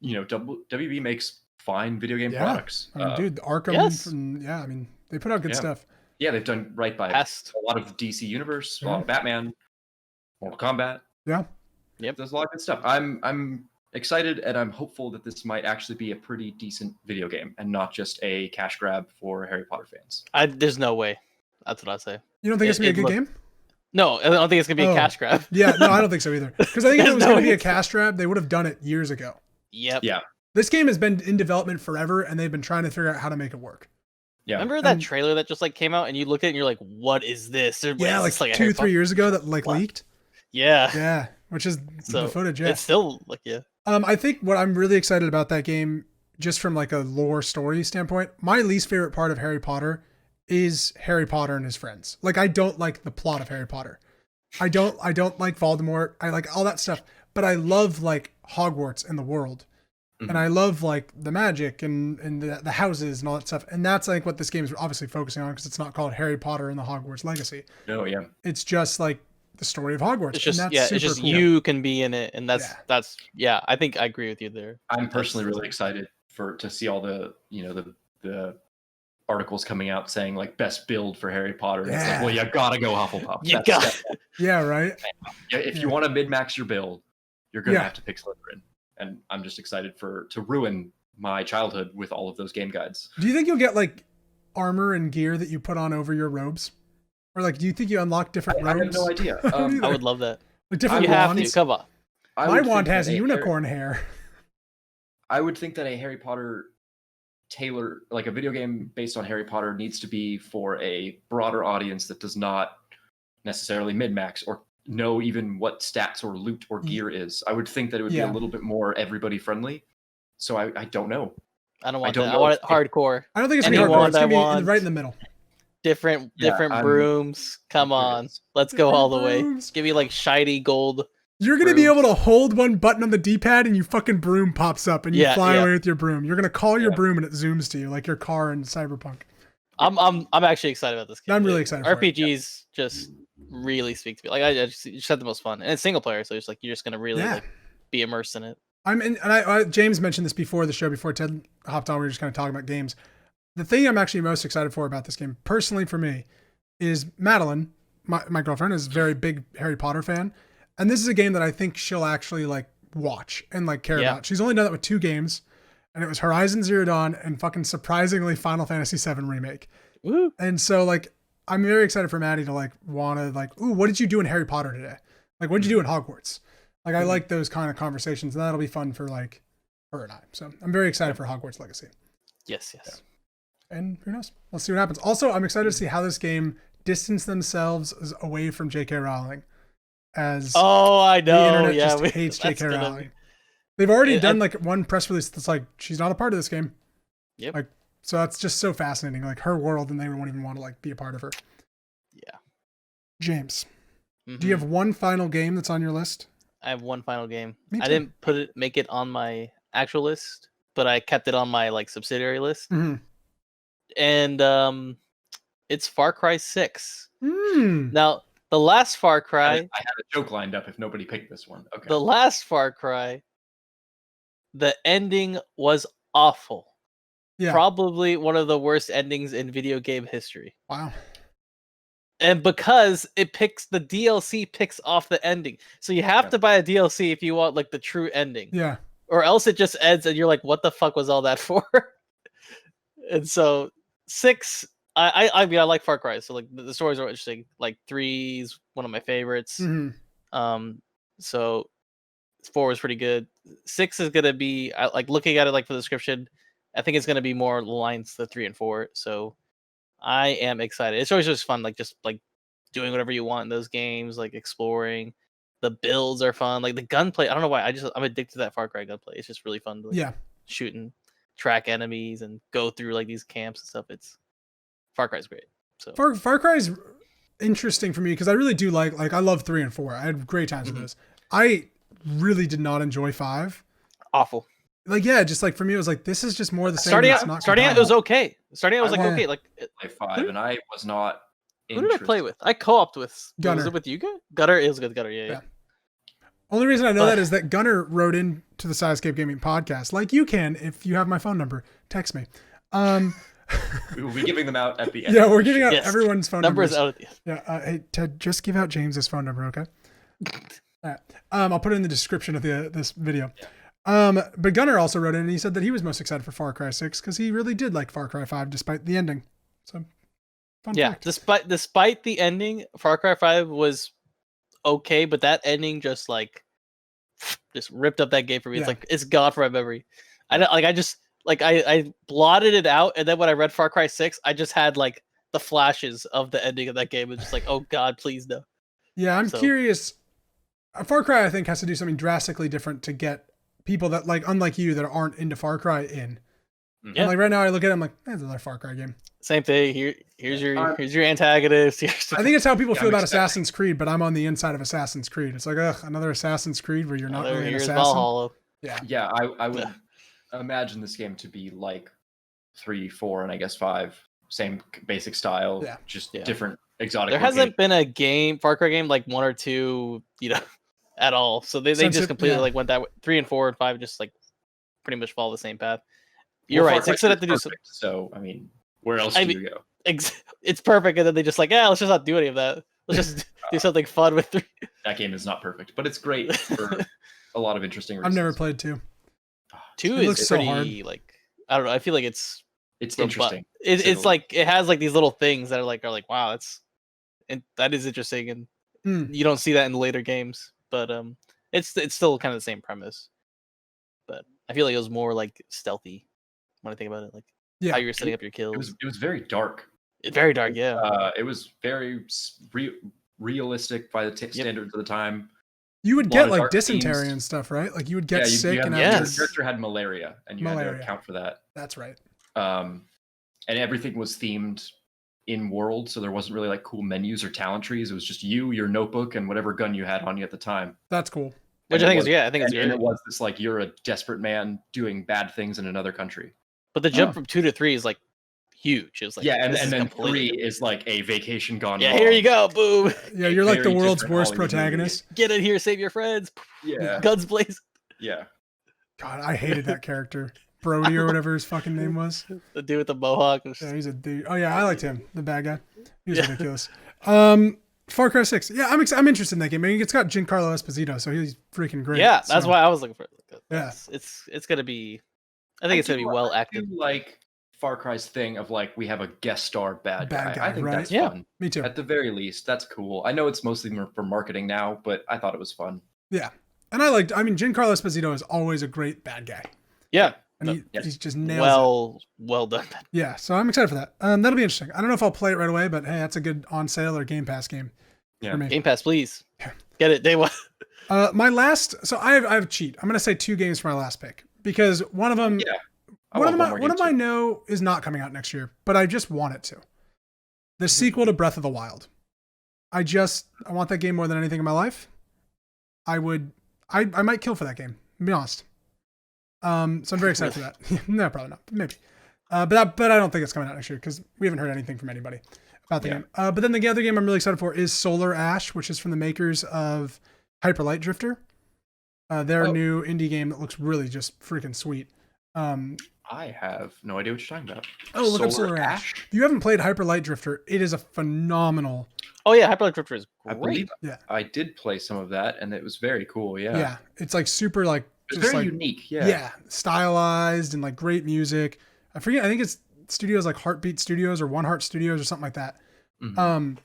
WB makes fine video game products. I mean, dude, Arkham. They put out good stuff. Yeah, they've done right by a lot of DC Universe, a lot of Batman, Mortal Kombat. Yeah. Yep. There's a lot of good stuff. I'm excited, and I'm hopeful that this might actually be a pretty decent video game and not just a cash grab for Harry Potter fans. There's no way. That's what I say. You don't think it's going to be a good game? No, I don't think it's going to be a cash grab. Yeah, no, I don't think so either. Because I think if it was going to be a cash grab, they would have done it years ago. Yep. Yeah. This game has been in development forever, and they've been trying to figure out how to make it work. Yeah. Remember that trailer that just came out, and you looked at it and you're like, "What is this?" Yeah, like 2-3 years ago that leaked. Yeah. Yeah, which is the footage. Yeah. It's still I think what I'm really excited about that game, just from like a lore story standpoint, my least favorite part of Harry Potter is Harry Potter and his friends. Like, I don't like the plot of Harry Potter. I don't like Voldemort. I like all that stuff, but I love like Hogwarts and the world. And I love like the magic and the houses and all that stuff. And that's like what this game is obviously focusing on, because it's not called Harry Potter and the Hogwarts Legacy. No, yeah. It's just like the story of Hogwarts. It's just, and that's it's just cool. You can be in it. And that's I think I agree with you there. I'm personally really excited to see all the, the articles coming out saying like best build for Harry Potter. Yeah. It's like, well, you gotta go Hufflepuff. Yeah, right. If you want to min-max your build, you're gonna have to pick Slytherin. And I'm just excited to ruin my childhood with all of those game guides. Do you think you'll get like armor and gear that you put on over your robes? Or like, do you think you unlock different robes? I have no idea. I would love that. Like different wands? Come on. My wand has unicorn hair. I would think that a Harry Potter like a video game based on Harry Potter, needs to be for a broader audience that does not necessarily min-max or know even what stats or loot or gear is. I would think that it would be a little bit more everybody friendly. So I don't know. I don't want that. I want it hardcore. I don't think it's gonna be hardcore. It's gonna be right in the middle. Different brooms. Come on. Let's go all the way. Give me like shiny gold. You're going to be able to hold one button on the D-pad and your fucking broom pops up and you fly away with your broom. You're going to call your broom and it zooms to you like your car in Cyberpunk. I'm actually excited about this game. I'm really excited. RPGs just really speak to me. Like I just had the most fun, and it's single player, so it's like you're just gonna really like be immersed in it. James mentioned this before the show, before Ted hopped on. We were just kind of talking about games. The thing I'm actually most excited for about this game, personally for me, is Madeline, my girlfriend, is a very big Harry Potter fan, and this is a game that I think she'll actually like watch and like care about. She's only done that with 2 games, and it was Horizon Zero Dawn and fucking surprisingly Final Fantasy VII Remake. Woo. And so like I'm very excited for Maddie to like want to like, ooh, what did you do in Harry Potter today? Like, what did you do in Hogwarts? Like, I like those kind of conversations, and that'll be fun for like her and I. So I'm very excited for Hogwarts Legacy. Yes. Yeah. And who knows? Let's see what happens. Also, I'm excited to see how this game distanced themselves away from J.K. Rowling. As I know. the internet yeah, just hates J.K. Rowling. They've already done like one press release that's like, she's not a part of this game. Yep. Like, so that's just so fascinating. Like her world, and they won't even want to like be a part of her. Yeah. James, do you have one final game that's on your list? I have one final game. Me too. I didn't make it on my actual list, but I kept it on my like subsidiary list. Mm-hmm. And it's Far Cry 6. Mm. Now, the last Far Cry, I had a joke lined up if nobody picked this one. Okay. the last Far Cry, the ending was awful. Yeah. Probably one of the worst endings in video game history. Wow. And because the DLC picks off the ending. So you have to buy a DLC if you want like the true ending. Yeah. Or else it just ends and you're like, what the fuck was all that for? And so 6, I mean I like Far Cry, so like the stories are interesting. Like 3 is one of my favorites. Mm-hmm. So 4 was pretty good. 6 is gonna be like looking at it like for the description, I think it's gonna be more lines to 3 and 4. So I am excited. It's always just fun, like just like doing whatever you want in those games, like exploring. The builds are fun, like the gunplay. I don't know why I'm addicted to that Far Cry gunplay. It's just really fun to like, shoot and track enemies and go through like these camps and stuff. It's Far Cry's great. So Far Cry is interesting for me because I really do like I love 3 and 4. I had great times with those. I really did not enjoy 5. Awful. Like just like for me it was like this is just more of the same. Starting out it was okay. Starting out it was like okay. Like play 5 and I was not. Who did I play with? I co-opted with Gunner. Was it with you guys? Gunner is good. Gunner, yeah. Only reason I know that is that Gunner wrote into the JustJakeB Gaming podcast, like you can if you have my phone number. Text me. We will be giving them out at the end. Yeah, we're giving out everyone's phone numbers. Out at the end. Yeah, hey Ted, just give out James's phone number, okay? All right. I'll put it in the description of this video. But Gunner also wrote in and he said that he was most excited for Far Cry 6 because he really did like Far Cry 5 despite the ending. So fun fact. Despite the ending, Far Cry 5 was okay, but that ending just ripped up that game for me. It's like it's gone from my memory. I blotted it out, and then when I read Far Cry 6, I just had like the flashes of the ending of that game. It's just like, oh god, please no. Yeah, I'm curious. Far Cry, I think, has to do something drastically different to get people that like, unlike you, that aren't into Far Cry in. Yeah. And like right now, I look at it, I'm like, that's another Far Cry game. Same thing. Here's your antagonist. I think it's how people feel about Assassin's Creed, but I'm on the inside of Assassin's Creed. It's like, another Assassin's Creed where you're not really an assassin. Valhalla. Yeah. I would imagine this game to be like 3, 4, and I guess 5. Same basic style, just different exotic. There hasn't been a Far Cry game like 1 or 2, at all. So they just completely like went that way. 3 and 4 and 5 just like pretty much follow the same path. You're right. 6 had to do something. So I mean, where else do you go? It's perfect, and then they just like, let's just not do any of that. Let's just do something fun with 3. That game is not perfect, but it's great for a lot of interesting reasons. I've never played 2. 2 is pretty hard. Like I don't know. I feel like it's interesting. It's like it has like these little things that are like wow, that is interesting, and you don't see that in the later games. But it's still kind of the same premise. But I feel like it was more like stealthy when I think about it, like how you're setting up your kills. It was very dark. Very dark, yeah. It was very realistic by the standards of the time. You would get like dysentery and stuff, right? Like you would get sick, and your character had malaria, and you had to account for that. That's right. And everything was themed in world, so there wasn't really like cool menus or talent trees. It was just you, your notebook, and whatever gun you had on you at the time. That's cool. Which I think it's great. And it was this like you're a desperate man doing bad things in another country. But the jump from 2 to 3 is like huge. It was like Yeah, and this is then completely 3 is like a vacation gone yeah, wrong. here you go, boom. Yeah, you're like the Very world's different worst Hollywood movie. protagonist. Get in here, save your friends. Yeah, Guns blazing. yeah. God, I hated that character. Brody or whatever his fucking name was. The dude with the mohawk. Was Yeah, he's a dude. Oh yeah, I liked him, the bad guy. He was Yeah. ridiculous. Far Cry 6. Yeah, I'm interested in that game. I mean, it's got Giancarlo Esposito, so he's freaking great. yeah, that's so. why I was looking for it. Yeah. It's gonna be. I think it's gonna be well acted. I do like Far Cry's thing of like we have a guest star bad guy. I think right? that's Yeah. fun. Me too. At the very least, that's cool. I know it's mostly for marketing now, but I thought it was fun. Yeah, and I Giancarlo Esposito is always a great bad guy, Yeah. and Yes. he's just nails it. Well done. Yeah, so I'm excited for that. That'll be interesting. I don't know if I'll play it right away, but hey, that's a good on sale or Game Pass game Yeah. for me. Game Pass, please. Yeah. Get it day one. My last, so I have a cheat. I'm gonna say 2 games for my last pick because one of them, Yeah. I one want of one them, more one game of them I too. know is not coming out next year, but I just want it to. The sequel to Breath of the Wild. I want that game more than anything in my life. I might kill for that game. To be honest. So I'm very excited for that. No, probably not. Maybe. But I don't think it's coming out next year because we haven't heard anything from anybody about the game. But then the other game I'm really excited for is Solar Ash, which is from the makers of Hyper Light Drifter. Their new indie game that looks really just freaking sweet. I have no idea what you're talking about. Look up Solar Ash. If you haven't played Hyper Light Drifter, it is a phenomenal. Oh yeah, Hyper Light Drifter is I great. believe Yeah. I did play some of that, and it was very cool. Yeah, Yeah, it's like super like it's just very like unique. yeah, stylized and like great music. I forget. I think it's studios like Heartbeat Studios or One Heart Studios or something like that. Mhm.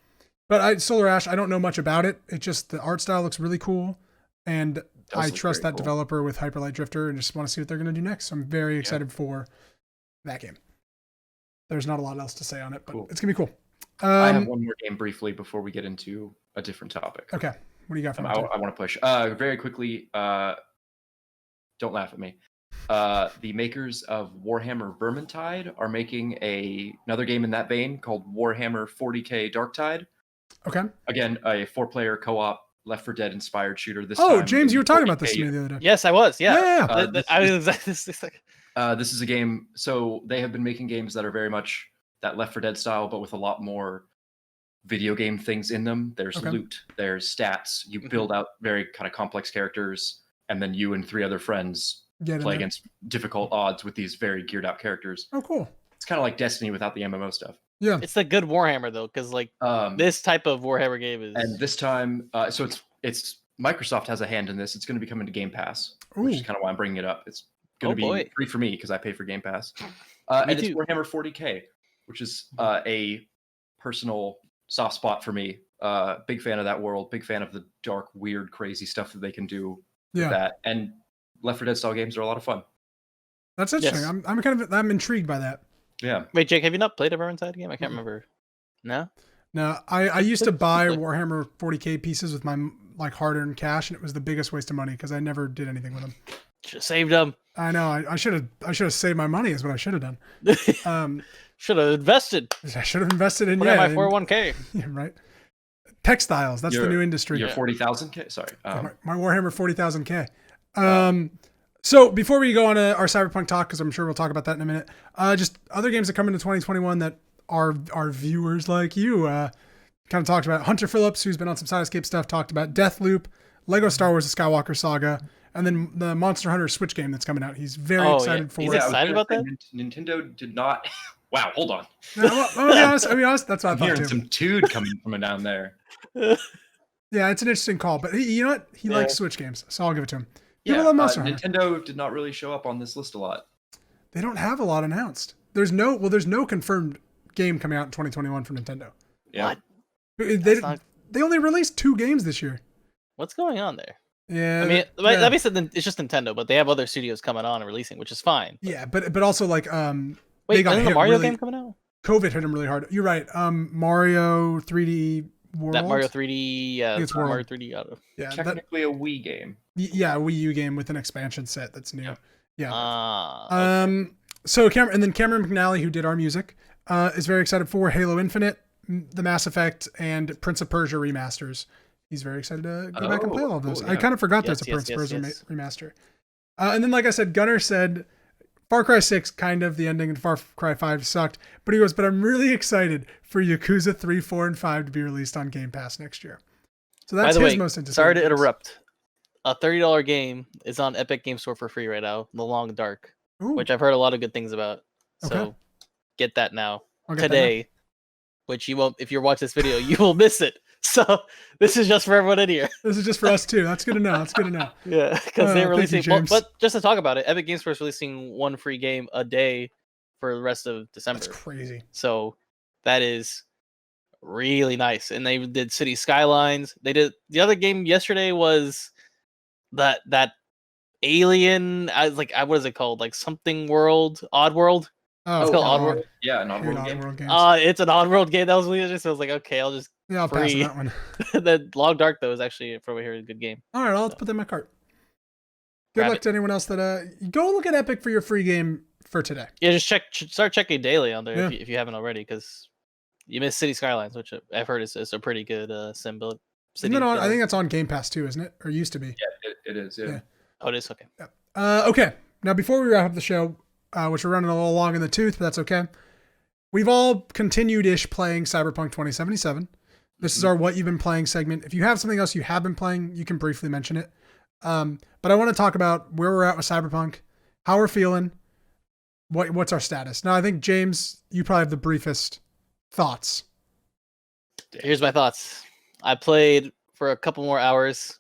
But Solar Ash, I don't know much about it. It just the art style looks really cool, and I look trust very that cool. developer with Hyper Light Drifter, and just want to see what they're going to do next. So I'm very excited for that game. There's not a lot else to say on it, but Cool. it's gonna be cool. I have one more game briefly before we get into a different topic. Okay, what do you got for me? I want to push very quickly. Don't laugh at me. The makers of Warhammer Vermintide are making another game in that vein called Warhammer 40k Darktide. Okay. Again, a 4-player co-op Left 4 Dead inspired shooter. This time James, you were talking about this 40K. to me the other day. Yes, I was. Yeah. Yeah. I was exactly this like This is a game. So they have been making games that are very much that Left 4 Dead style, but with a lot more video game things in them. There's Okay. loot, there's stats. You build out very kind of complex characters, and then you and 3 other friends Get play it. against difficult odds with these very geared out characters. Oh, cool. It's kind of like Destiny without the MMO stuff. Yeah. it's the good Warhammer though, because like this type of Warhammer game is And this time, so it's Microsoft has a hand in this. It's going to be coming to Game Pass, which is Ooh. kind of why I'm bringing it up. It's going to Oh, be boy. free for me because I pay for Game Pass. And it's too. Warhammer 40k, which is a personal soft spot for me. Big fan of that world. Big fan of the dark, weird, crazy stuff that they can do Yeah. with that. And Left 4 Dead style games are a lot of fun. That's interesting. Yes. I'm intrigued by that. Yeah. Wait, Jake, have you not played a Vermintide game? I can't remember. No? No, I used to buy Warhammer 40k pieces with my like hard-earned cash, and it was the biggest waste of money because I never did anything with them. Should have saved them. I know. I should have saved my money. Is what I should have done. Should have invested. I should have invested in Put in my in- 401k. yeah, right. Textiles. That's the new industry. Your Yeah. 40,000k? Sorry. My Warhammer 40,000k. So before we go on to our Cyberpunk talk, because I'm sure we'll talk about that in a minute, just other games that come into 2021 that our viewers like you kind of talked about. Hunter Phillips, who's been on some Sidescape stuff, talked about Deathloop, Lego Star Wars: The Skywalker Saga, and then the Monster Hunter Switch game that's coming out. He's very excited for He's it. excited about that? Nintendo did not. Wow, hold on. No, I'll be honest. That's what I I'm thought hearing too. some dude coming from down there. Yeah, it's an interesting call, but you know what? He likes Switch games, so I'll give it to him. People Yeah, love Monster Hunter. Nintendo did not really show up on this list a lot. They don't have a lot announced. There's no confirmed game coming out in 2021 from Nintendo. Yeah. What? They only released 2 games this year. What's going on there? Yeah. I mean, yeah. that being said, then it's just Nintendo, but they have other studios coming on and releasing, which is fine. Yeah, but also like they Wait, got isn't the hit Mario really- game coming out? COVID hit them really hard. You're right. Mario 3D World. That Mario 3D, It's Mario World. 3D auto. Yeah, that, Technically a Wii game. yeah, a Wii U game with an expansion set that's new. Yeah. Yeah. Ah, So Cameron McNally, who did our music, is very excited for Halo Infinite, the Mass Effect, and Prince of Persia remasters. He's very excited to go back and play all of those. cool, I yeah. kind of forgot Yes, there's a yes, Prince of yes, Persia yes. remaster. And then, like I said, Gunnar said Far Cry 6, kind of, the ending in Far Cry 5 sucked. But he goes, but I'm really excited for Yakuza 3, 4, and 5 to be released on Game Pass next year. So that's By the his way, most anticipated. sorry to games. interrupt. A $30 game is on Epic Game Store for free right now, The Long Dark, Ooh, which I've heard a lot of good things about. So Okay. get that now. I'll get that Today, which you won't, if you watch this video, you will miss it. So this is just for everyone in here. now. This is just for us too. That's good to know. That's good to know. Yeah, because they're Thank you, releasing. Well, James. but just to talk about it, Epic Games Store is releasing one free game a day for the rest of December. That's crazy. So that is really nice. And they did City Skylines. They did the other game yesterday was that Alien. I was like, what is it called? Like something World, Oddworld. Oh, called God. Oddworld. Yeah, an I hate Oddworld game. Oddworld games. It's an Oddworld game. That was really interesting. So I was like, okay, I'll just. Yeah, I'll pass on free. that one. The Long Dark though is actually from here a good game. All right, I'll put that in my cart. Good Grab luck it. to anyone else that go look at Epic for your free game for today. Yeah, just start checking daily on there Yeah. if you haven't already, because you missed City Skylines, which I've heard is a pretty good sim build. Isn't that on, I think that's on Game Pass too, isn't it? Or used to be. Yeah, it is. Yeah. Yeah. Oh, it is okay. Okay. Now, before we wrap up the show, which we're running a little long in the tooth, but that's okay. We've all continued-ish playing Cyberpunk 2077. This is our What You've Been Playing segment. If you have something else you have been playing, you can briefly mention it. But I want to talk about where we're at with Cyberpunk, how we're feeling, what's our status. Now, I think, James, you probably have the briefest thoughts. Here's my thoughts. I played for a couple more hours,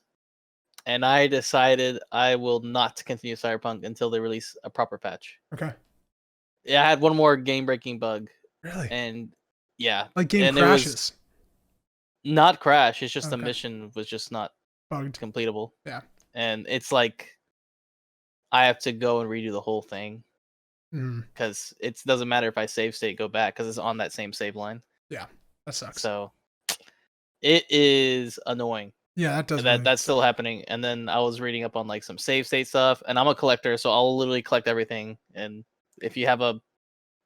and I decided I will not continue Cyberpunk until they release a proper patch. Okay. Yeah, I had one more game-breaking bug, Really? and yeah, Like game and it was crashes. not crash. It's just the Okay. mission was just not Bugged. completable. Yeah. And it's like I have to go and redo the whole thing Mm, because it doesn't matter if I save state, go back because it's on that same save line. that sucks. So it is annoying. Yeah, that does. And really that's suck. still happening. And then I was reading up on like some save state stuff, and I'm a collector, so I'll literally collect everything. And if you have I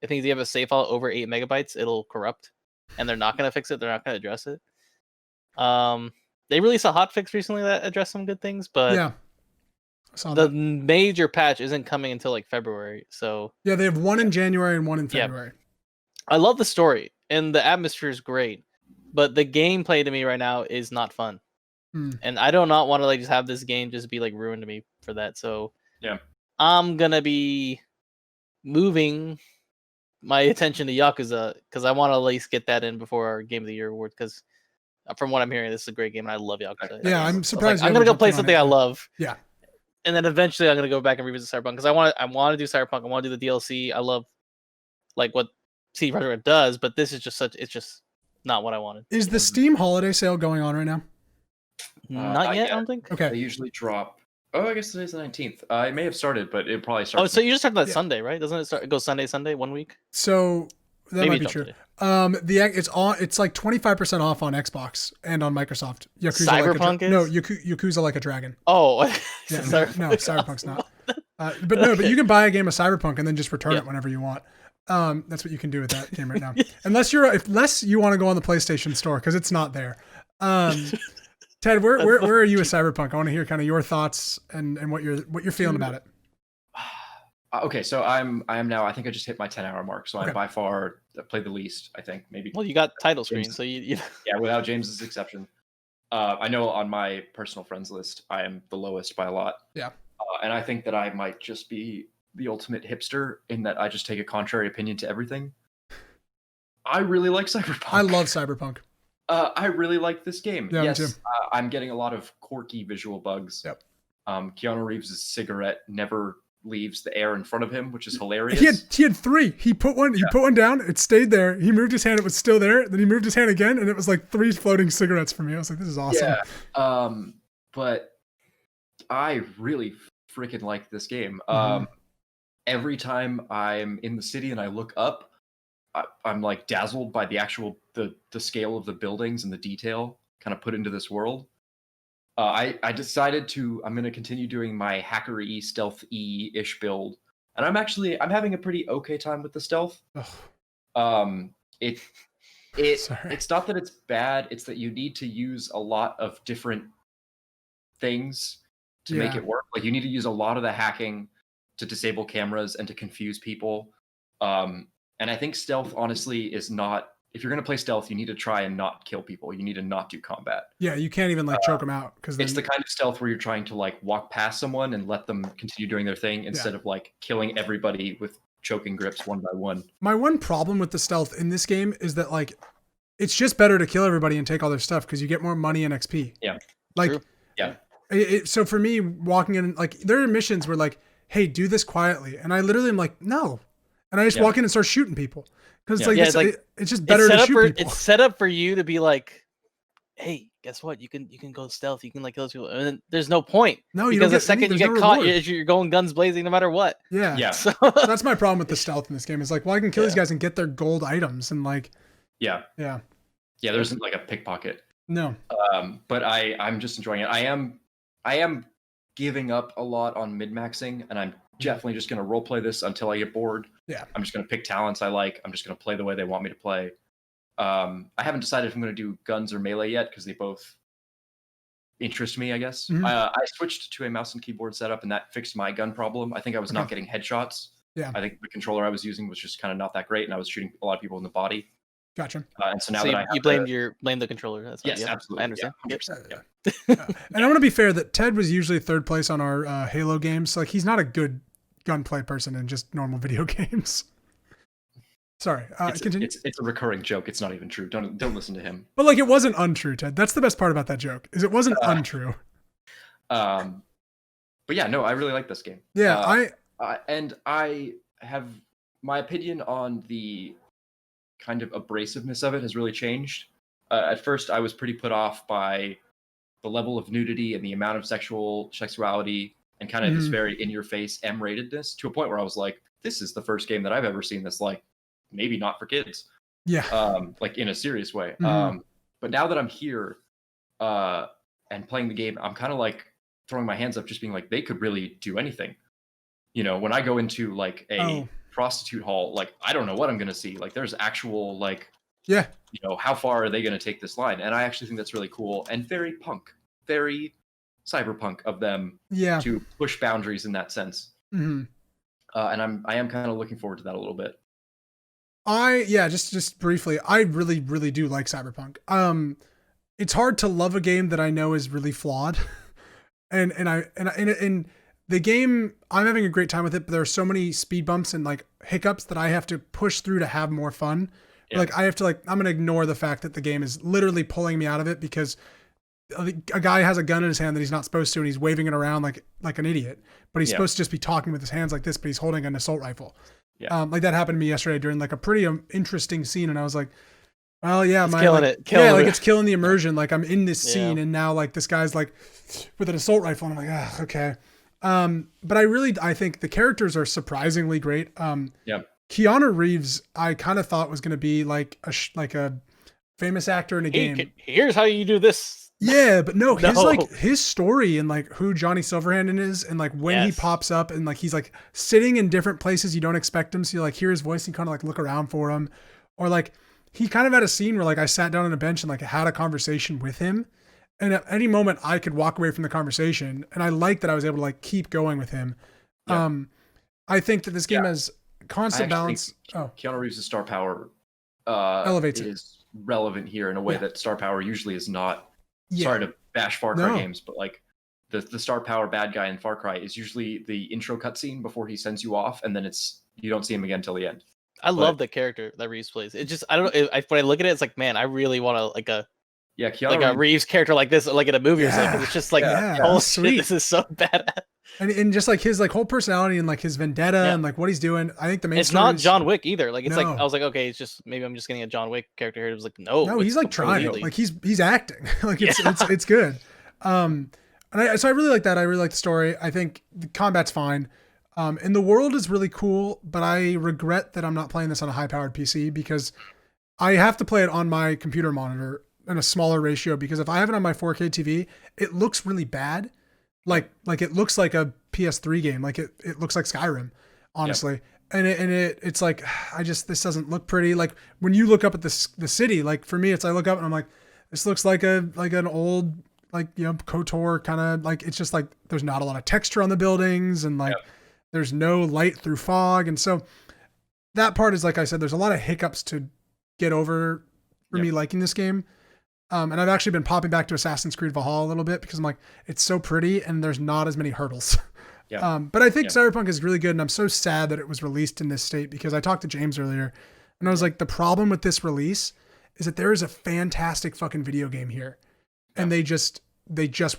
think if you have a save file over 8 megabytes, it'll corrupt, and they're not gonna fix it. They're not gonna address it. They released a hotfix recently that addressed some good things, but Yeah. I saw the that. major patch isn't coming until like February. So Yeah, they have one in January and one in Yeah. February. I love the story and the atmosphere is great, but the gameplay to me right now is not fun. Hmm. And I do not want to like just have this game just be like ruined to me for that. So Yeah. I'm gonna be moving my attention to Yakuza because I want to at least get that in before our Game of the Year award. Because from what I'm hearing, this is a great game and I love Yakuza. Yeah, I'm I was surprised. like, I'm you gonna go haven't play jumped in on something it I yet. love. Yeah. And then eventually I'm gonna go back and revisit Cyberpunk because I want to do Cyberpunk. I want to do the DLC. I love like what CD Projekt Red does, but this is just it's just not what I wanted. Is the Steam holiday sale going on right now? Not yet, I don't think. They Okay. usually drop. Oh, I guess today's the 19th. It may have started, but it probably starts. Oh, so you just started that Yeah. Sunday, right? Doesn't it start? It goes Sunday, 1 week. So that Maybe might it be dropped true. today. It's like 25% off on Xbox and on Microsoft. Cyberpunk is? No, Yakuza Like a Dragon. Oh, Yeah, no, Cyberpunk's not. But you can buy a game of Cyberpunk and then just return Yeah. it whenever you want. That's what you can do with that game right now. Unless you want to go on the PlayStation Store because it's not there. Ted, where are you with Cyberpunk? I want to hear kind of your thoughts and what you're feeling about it. Okay, so I am now. I think I just hit my 10-hour mark, so Okay. I'm by far played the least. I think maybe. Well, you got title screen, James- so you Yeah, without James's exception. I know on my personal friends list, I am the lowest by a lot. Yeah. And I think that I might just be the ultimate hipster in that I just take a contrary opinion to everything. I really like Cyberpunk. I love Cyberpunk. I really like this game. Yeah, me yes, too. I'm getting a lot of quirky visual bugs. Yep. Keanu Reeves' cigarette never leaves the air in front of him, which is hilarious. He had three. He put one down, it stayed there. He moved his hand, it was still there. Then he moved his hand again, and it was like 3 floating cigarettes for me. I was like, this is awesome. Yeah. But I really freaking like this game. Mhm. Every time I'm in the city and I look up, I'm like dazzled by the scale of the buildings and the detail kind of put into this world. I decided I'm going to continue doing my hackery stealth-y-ish build, and I'm having a pretty okay time with the stealth. Ugh. Sorry. It's not that it's bad, it's that you need to use a lot of different things to make Yeah. it work. Like you need to use a lot of the hacking to disable cameras and to confuse people. And I think stealth honestly is not. If you're going to play stealth, you need to try and not kill people. You need to not do combat. Yeah, you can't even like choke them out because it's the kind of stealth where you're trying to like walk past someone and let them continue doing their thing instead of like killing everybody with choking grips one by one. My one problem with the stealth in this game is that like it's just better to kill everybody and take all their stuff because you get more money and XP. Yeah. Like, True. Yeah. So for me, walking in, like, there are missions where like, hey, do this quietly, and I literally am like, no, and I just walk in and start shooting people because it's just better to shoot people. It's set up for you to be like, hey, guess what? You can go stealth. You can like kill those people, and then there's no point. No, because the second you get caught, reward. you're going guns blazing no matter what. Yeah. Yeah. So that's my problem with the stealth in this game. Is like, well, I can kill these guys and get their gold items and like. Yeah. Yeah. Yeah. There isn't like a pickpocket. No. But I'm just enjoying it. I am giving up a lot on min-maxing, and I'm definitely just going to roleplay this until I get bored. Yeah. I'm just going to pick talents I like. I'm just going to play the way they want me to play. I haven't decided if I'm going to do guns or melee yet because they both interest me, I guess. Mm-hmm. I switched to a mouse and keyboard setup, and that fixed my gun problem. I think I was not getting headshots. Yeah. I think the controller I was using was just kind of not that great, and I was shooting a lot of people in the body. Gotcha. And so now that you blame the controller. That's yes, right. absolutely. I understand. Yeah, 100%, And I want to be fair that Ted was usually third place on our Halo games. So like he's not a good gunplay person in just normal video games. Sorry, continue. It's a recurring joke. It's not even true. Don't listen to him. But like it wasn't untrue, Ted. That's the best part about that joke. Is it wasn't untrue. But yeah, no, I really like this game. Yeah, and I have my opinion on the kind of abrasiveness of it has really changed. At first, I was pretty put off by the level of nudity and the amount of sexuality and kind of this very in-your-face M-ratedness to a point where I was like, this is the first game that I've ever seen that's like, maybe not for kids. Yeah. Like in a serious way. But now that I'm here and playing the game, I'm kind of like throwing my hands up, just being like, they could really do anything. You know, when I go into like a prostitute hall, like I don't know what I'm gonna see. Like there's actual like, you know, how far are they gonna take this line? And I actually think that's really cool and very very cyberpunk of them to push boundaries in that sense. And I am kind of looking forward to that a little bit. Just briefly, I really, really do like Cyberpunk. It's hard to love a game that I know is really flawed. and the game, I'm having a great time with it, but there are so many speed bumps and like hiccups that I have to push through to have more fun. Yeah. Like I have to I'm going to ignore the fact that the game is literally pulling me out of it because a guy has a gun in his hand that he's not supposed to, and he's waving it around like an idiot, but he's supposed to just be talking with his hands like this, but he's holding an assault rifle. Yeah. Like that happened to me yesterday during like a pretty interesting scene. And I was like, well, yeah, it's killing it. It's killing the immersion. Like I'm in this scene and now like this guy's like with an assault rifle and I'm like, okay. But I think the characters are surprisingly great. Keanu Reeves, I kind of thought was going to be like a famous actor in a game. Here's how you do this. Yeah, but no, his story and like who Johnny Silverhand is and like when he pops up and like he's like sitting in different places you don't expect him, so you like hear his voice and kind of like look around for him, or like he kind of had a scene where like I sat down on a bench and like had a conversation with him, and at any moment I could walk away from the conversation, and I like that I was able to like keep going with him. I think that this game has constant balance. Keanu Reeves' star power elevates is relevant here in a way that star power usually is not. Sorry to bash Far Cry games, but like the star power bad guy in Far Cry is usually the intro cutscene before he sends you off, and then you don't see him again until the end. I love the character that Reeves plays. It just I don't know. When I look at it, it's like, man, I really want to a Reeves character like this, like in a movie or something. It's just like, oh sweet, this is so badass. And just like his like whole personality and like his vendetta and like what he's doing. I think the main it's not John Wick either. Like it's like I was like, okay, it's just maybe I'm just getting a John Wick character here. It was like no, he's like trying, like he's acting, like it's good. And so I really like that. I really like the story. I think the combat's fine. And the world is really cool, but I regret that I'm not playing this on a high-powered PC because I have to play it on my computer monitor in a smaller ratio, because if I have it on my 4K TV, it looks really bad. Like it looks like a PS3 game. Like it looks like Skyrim, honestly. Yep. And it's like, this doesn't look pretty. Like when you look up at the city, like for me, I look up and I'm like, this looks like an old, like, KOTOR kind of, like, it's just like, there's not a lot of texture on the buildings. And like, There's no light through fog. And so that part is, like I said, there's a lot of hiccups to get over for me liking this game. And I've actually been popping back to Assassin's Creed Valhalla a little bit because I'm like, it's so pretty and there's not as many hurdles. But I think Cyberpunk is really good, and I'm so sad that it was released in this state because I talked to James earlier and I was like, the problem with this release is that there is a fantastic fucking video game here and they just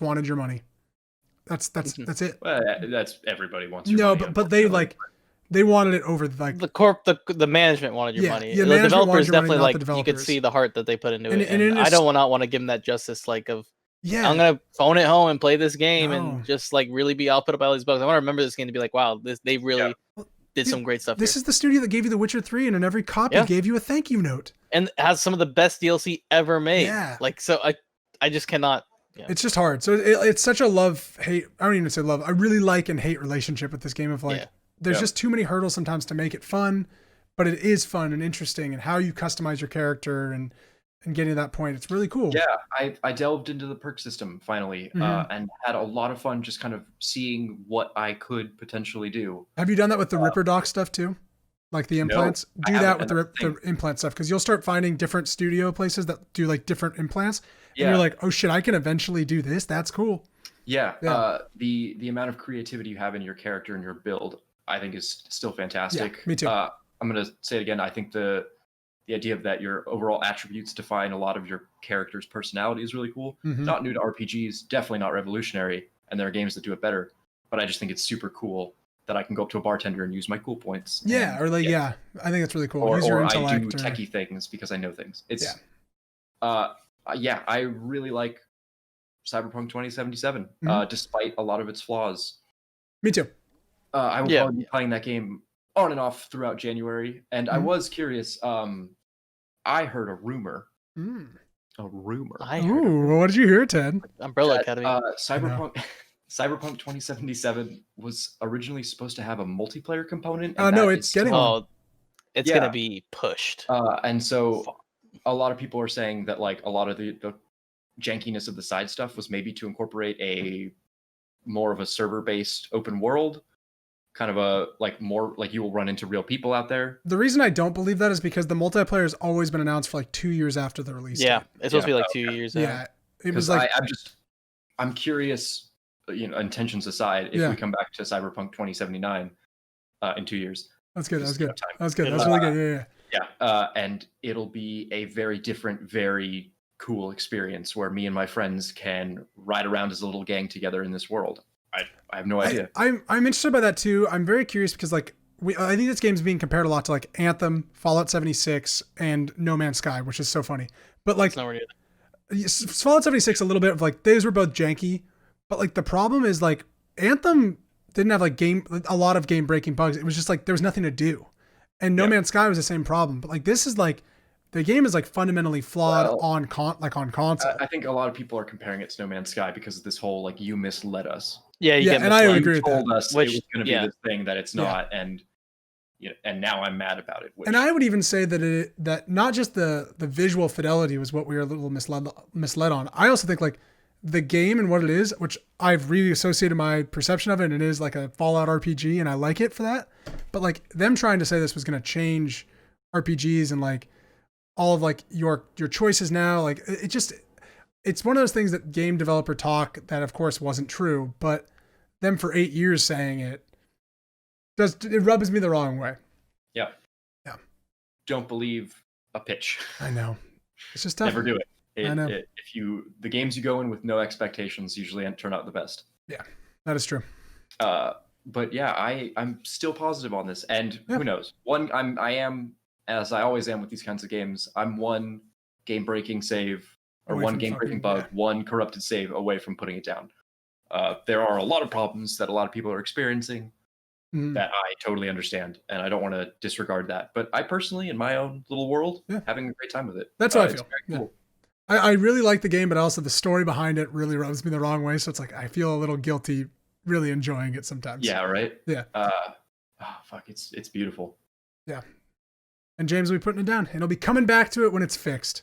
wanted your money. That's it. Well, that's everybody wants your money. But they wanted it over like the management wanted your money. Yeah, the developers definitely like you could see the heart that they put into it. And I don't want to give them that justice I'm gonna phone it home and play this game and just like really be output by all these bugs. I want to remember this game to be like, wow, they really did some great stuff. This is the studio that gave you The Witcher 3 and in every copy gave you a thank you note. And has some of the best DLC ever made. Yeah. Like, so I just cannot. Yeah. It's just hard. So it's such a love-hate. I don't even say love. I really like and hate relationship with this game of like, there's just too many hurdles sometimes to make it fun, but it is fun and interesting, and how you customize your character and getting to that point. It's really cool. Yeah. I delved into the perk system finally and had a lot of fun just kind of seeing what I could potentially do. Have you done that with the Ripper Doc stuff too? Like the implants? Do that with the implant stuff, because you'll start finding different studio places that do like different implants. And you're like, oh shit, I can eventually do this. That's cool. Yeah. The amount of creativity you have in your character and your build, I think, is still fantastic. Yeah, me too. I'm going to say it again. I think the idea of that your overall attributes define a lot of your character's personality is really cool. Not new to RPGs, definitely not revolutionary, and there are games that do it better. But I just think it's super cool that I can go up to a bartender and use my cool points. I think that's really cool. Use your intellect, I do techie things because I know things. It's I really like Cyberpunk 2077, despite a lot of its flaws. Me too. I will probably be playing that game on and off throughout January, and I was curious. I heard a rumor. A rumor. What did you hear, Ted? Umbrella Academy. Cyberpunk 2077 was originally supposed to have a multiplayer component. No, it's getting one. It's going to be pushed. And so a lot of people are saying that like a lot of the jankiness of the side stuff was maybe to incorporate a more of a server-based open world, kind of a more like you will run into real people out there. The reason I don't believe that is because the multiplayer has always been announced for like 2 years after the release. Yeah, it's supposed to be like 2 years. Yeah, it was like I'm curious. Intentions aside, if we come back to Cyberpunk 2079 in 2 years. That's good. That's good. That's good. That's really good. Yeah. And it'll be a very different, very cool experience where me and my friends can ride around as a little gang together in this world. I have no idea. I'm interested by that too. I'm very curious because like I think this game's being compared a lot to like Anthem, Fallout 76, and No Man's Sky, which is so funny. But like Fallout 76, a little bit of like those were both janky. But like the problem is like Anthem didn't have like a lot of game breaking bugs. It was just like there was nothing to do. And No Man's Sky was the same problem. But like this is like the game is like fundamentally flawed on console. I think a lot of people are comparing it to No Man's Sky because of this whole like you misled us. Yeah, and I agree with that. Told us it was going to be this thing that it's not, and now I'm mad about it. And I would even say that that not just the visual fidelity was what we were a little misled on. I also think like the game and what it is, which I've really associated my perception of it, and it is like a Fallout RPG, and I like it for that. But like them trying to say this was going to change RPGs and like all of like your choices now, like it's one of those things that game developer talk that of course wasn't true, but them for 8 years saying it rubs me the wrong way. Yeah. Don't believe a pitch. I know. It's just tough. Never do it. I know. The games you go in with no expectations usually turn out the best. Yeah, that is true. But yeah, I'm still positive on this, and who knows? I am, as I always am with these kinds of games, I'm one game breaking save or one game breaking bug, one corrupted save away from putting it down. There are a lot of problems that a lot of people are experiencing that I totally understand, and I don't want to disregard that. But I personally, in my own little world, having a great time with it. That's how I feel. Very cool. I really like the game, but also the story behind it really rubs me the wrong way. So it's like I feel a little guilty really enjoying it sometimes. Yeah, right? Yeah. Fuck, it's beautiful. Yeah. And James will be putting it down. And he'll be coming back to it when it's fixed.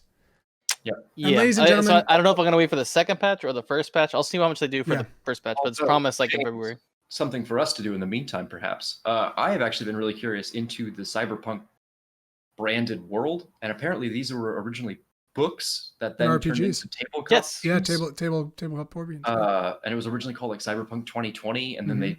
Yeah. And ladies and gentlemen, so I don't know if I'm going to wait for the second patch or the first patch. I'll see how much they do for the first patch, but it's promised like in February. something for us to do in the meantime, perhaps. I have actually been really curious into the Cyberpunk branded world, and apparently these were originally books that then turned RPGs. into tabletop. Yes. Yeah, games. tabletop board games. And it was originally called like Cyberpunk 2020, and then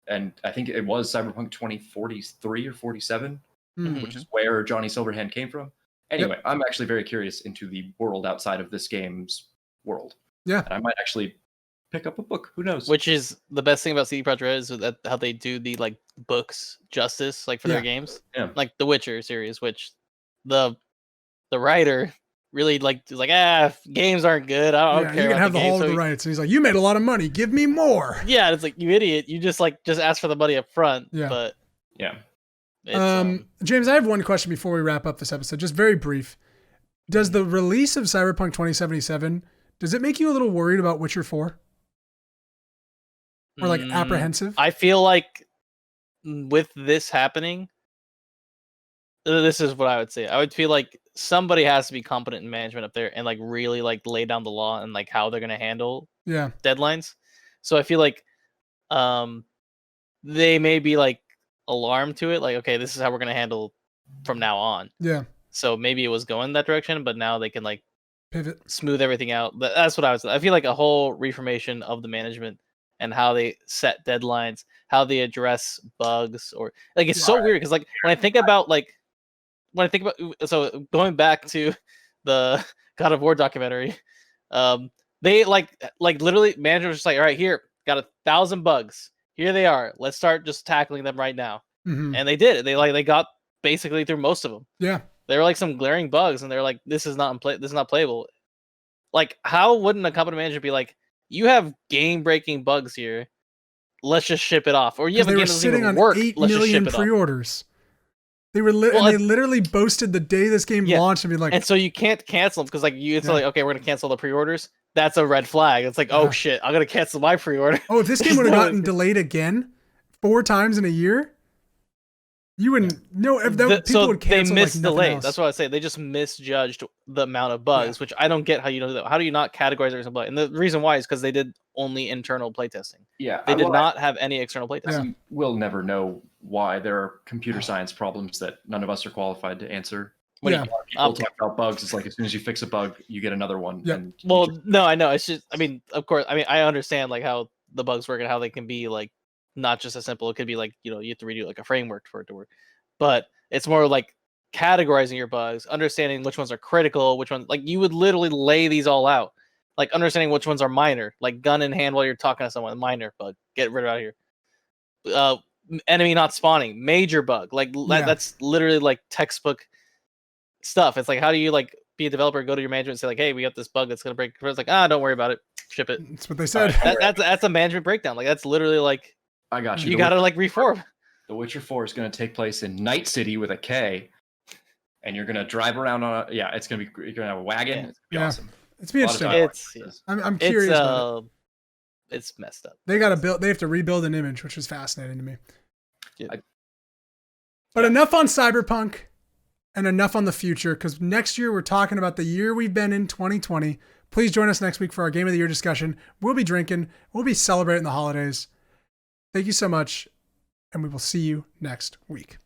and I think it was Cyberpunk 2043 or 47, which is where Johnny Silverhand came from. Anyway, I'm actually very curious into the world outside of this game's world. Yeah. And I might actually pick up a book. Who knows? Which is the best thing about CD Projekt Red is that how they do the like books justice like for their games. Yeah. Like the Witcher series, which the writer really like is like, games aren't good. I don't care. You can about have the game. whole of the rights. And he's like, you made a lot of money. Give me more. Yeah, it's like, you idiot. You just ask for the money up front. Yeah. But yeah. it's, James, I have one question before we wrap up this episode. Just very brief. Does the release of Cyberpunk 2077, does it make you a little worried about Witcher 4? Or like apprehensive? I feel like with this happening, this is what I would say. I would feel like somebody has to be competent in management up there and like really like lay down the law and like how they're going to handle deadlines. So I feel like they may be like alarmed to it. Like, okay, this is how we're going to handle from now on. Yeah. So maybe it was going that direction, but now they can like pivot, smooth everything out. That's what I feel like a whole reformation of the management and how they set deadlines, how they address bugs, or like it's so weird because like when I think about so going back to the God of War documentary, they like literally managers were just like, all right, here, got 1,000 bugs. Here they are. Let's start just tackling them right now. And they did it. They got basically through most of them. Yeah. There were like some glaring bugs, and they're like, this is not playable. Like, how wouldn't a company manager be like, you have game-breaking bugs here. Let's just ship it off. Or you have a game that doesn't even work. Let's just ship it off. 8 million pre-orders. They were they literally boasted the day this game launched and be like, and so you can't cancel them because like it's like, okay, we're gonna cancel the pre-orders. That's a red flag. It's like, oh shit, I'm gonna cancel my pre-order. Oh, if this game would have gotten delayed again 4 times in a year, you wouldn't know. People would cancel. They missed like delays. else. That's what I say. They just misjudged the amount of bugs, which I don't get how you know that. How do you not categorize every single bug? And the reason why is because they did only internal playtesting. Yeah, they did not have any external playtesting. We'll never know why there are computer science problems that none of us are qualified to answer. When people talk about bugs, it's like as soon as you fix a bug, you get another one. Yeah. And no, I know. It's just, I mean, of course, I understand like how the bugs work and how they can be like not just as simple. It could be like, you have to redo like a framework for it to work. But it's more like categorizing your bugs, understanding which ones are critical, which ones like you would literally lay these all out, like understanding which ones are minor, like gun in hand while you're talking to someone, minor bug, get rid of out of here. Enemy not spawning, major bug, like that's literally like textbook stuff. It's like, how do you like be a developer, go to your management and say like, hey, we got this bug that's gonna break. It's like, don't worry about it, ship it. That's what they said. That's a management breakdown. Like that's literally like, I got you. You gotta like reform. The Witcher 4 is going to take place in Night City with a K, and you're going to drive around on it's going to be, you're going to have a wagon. Yeah. It's going to be awesome. It's be interesting. I'm curious about it. It's messed up. They have to rebuild an image, which is fascinating to me. Yeah. But enough on Cyberpunk and enough on the future, because next year we're talking about the year we've been in, 2020. Please join us next week for our Game of the Year discussion. We'll be drinking. We'll be celebrating the holidays. Thank you so much. And we will see you next week.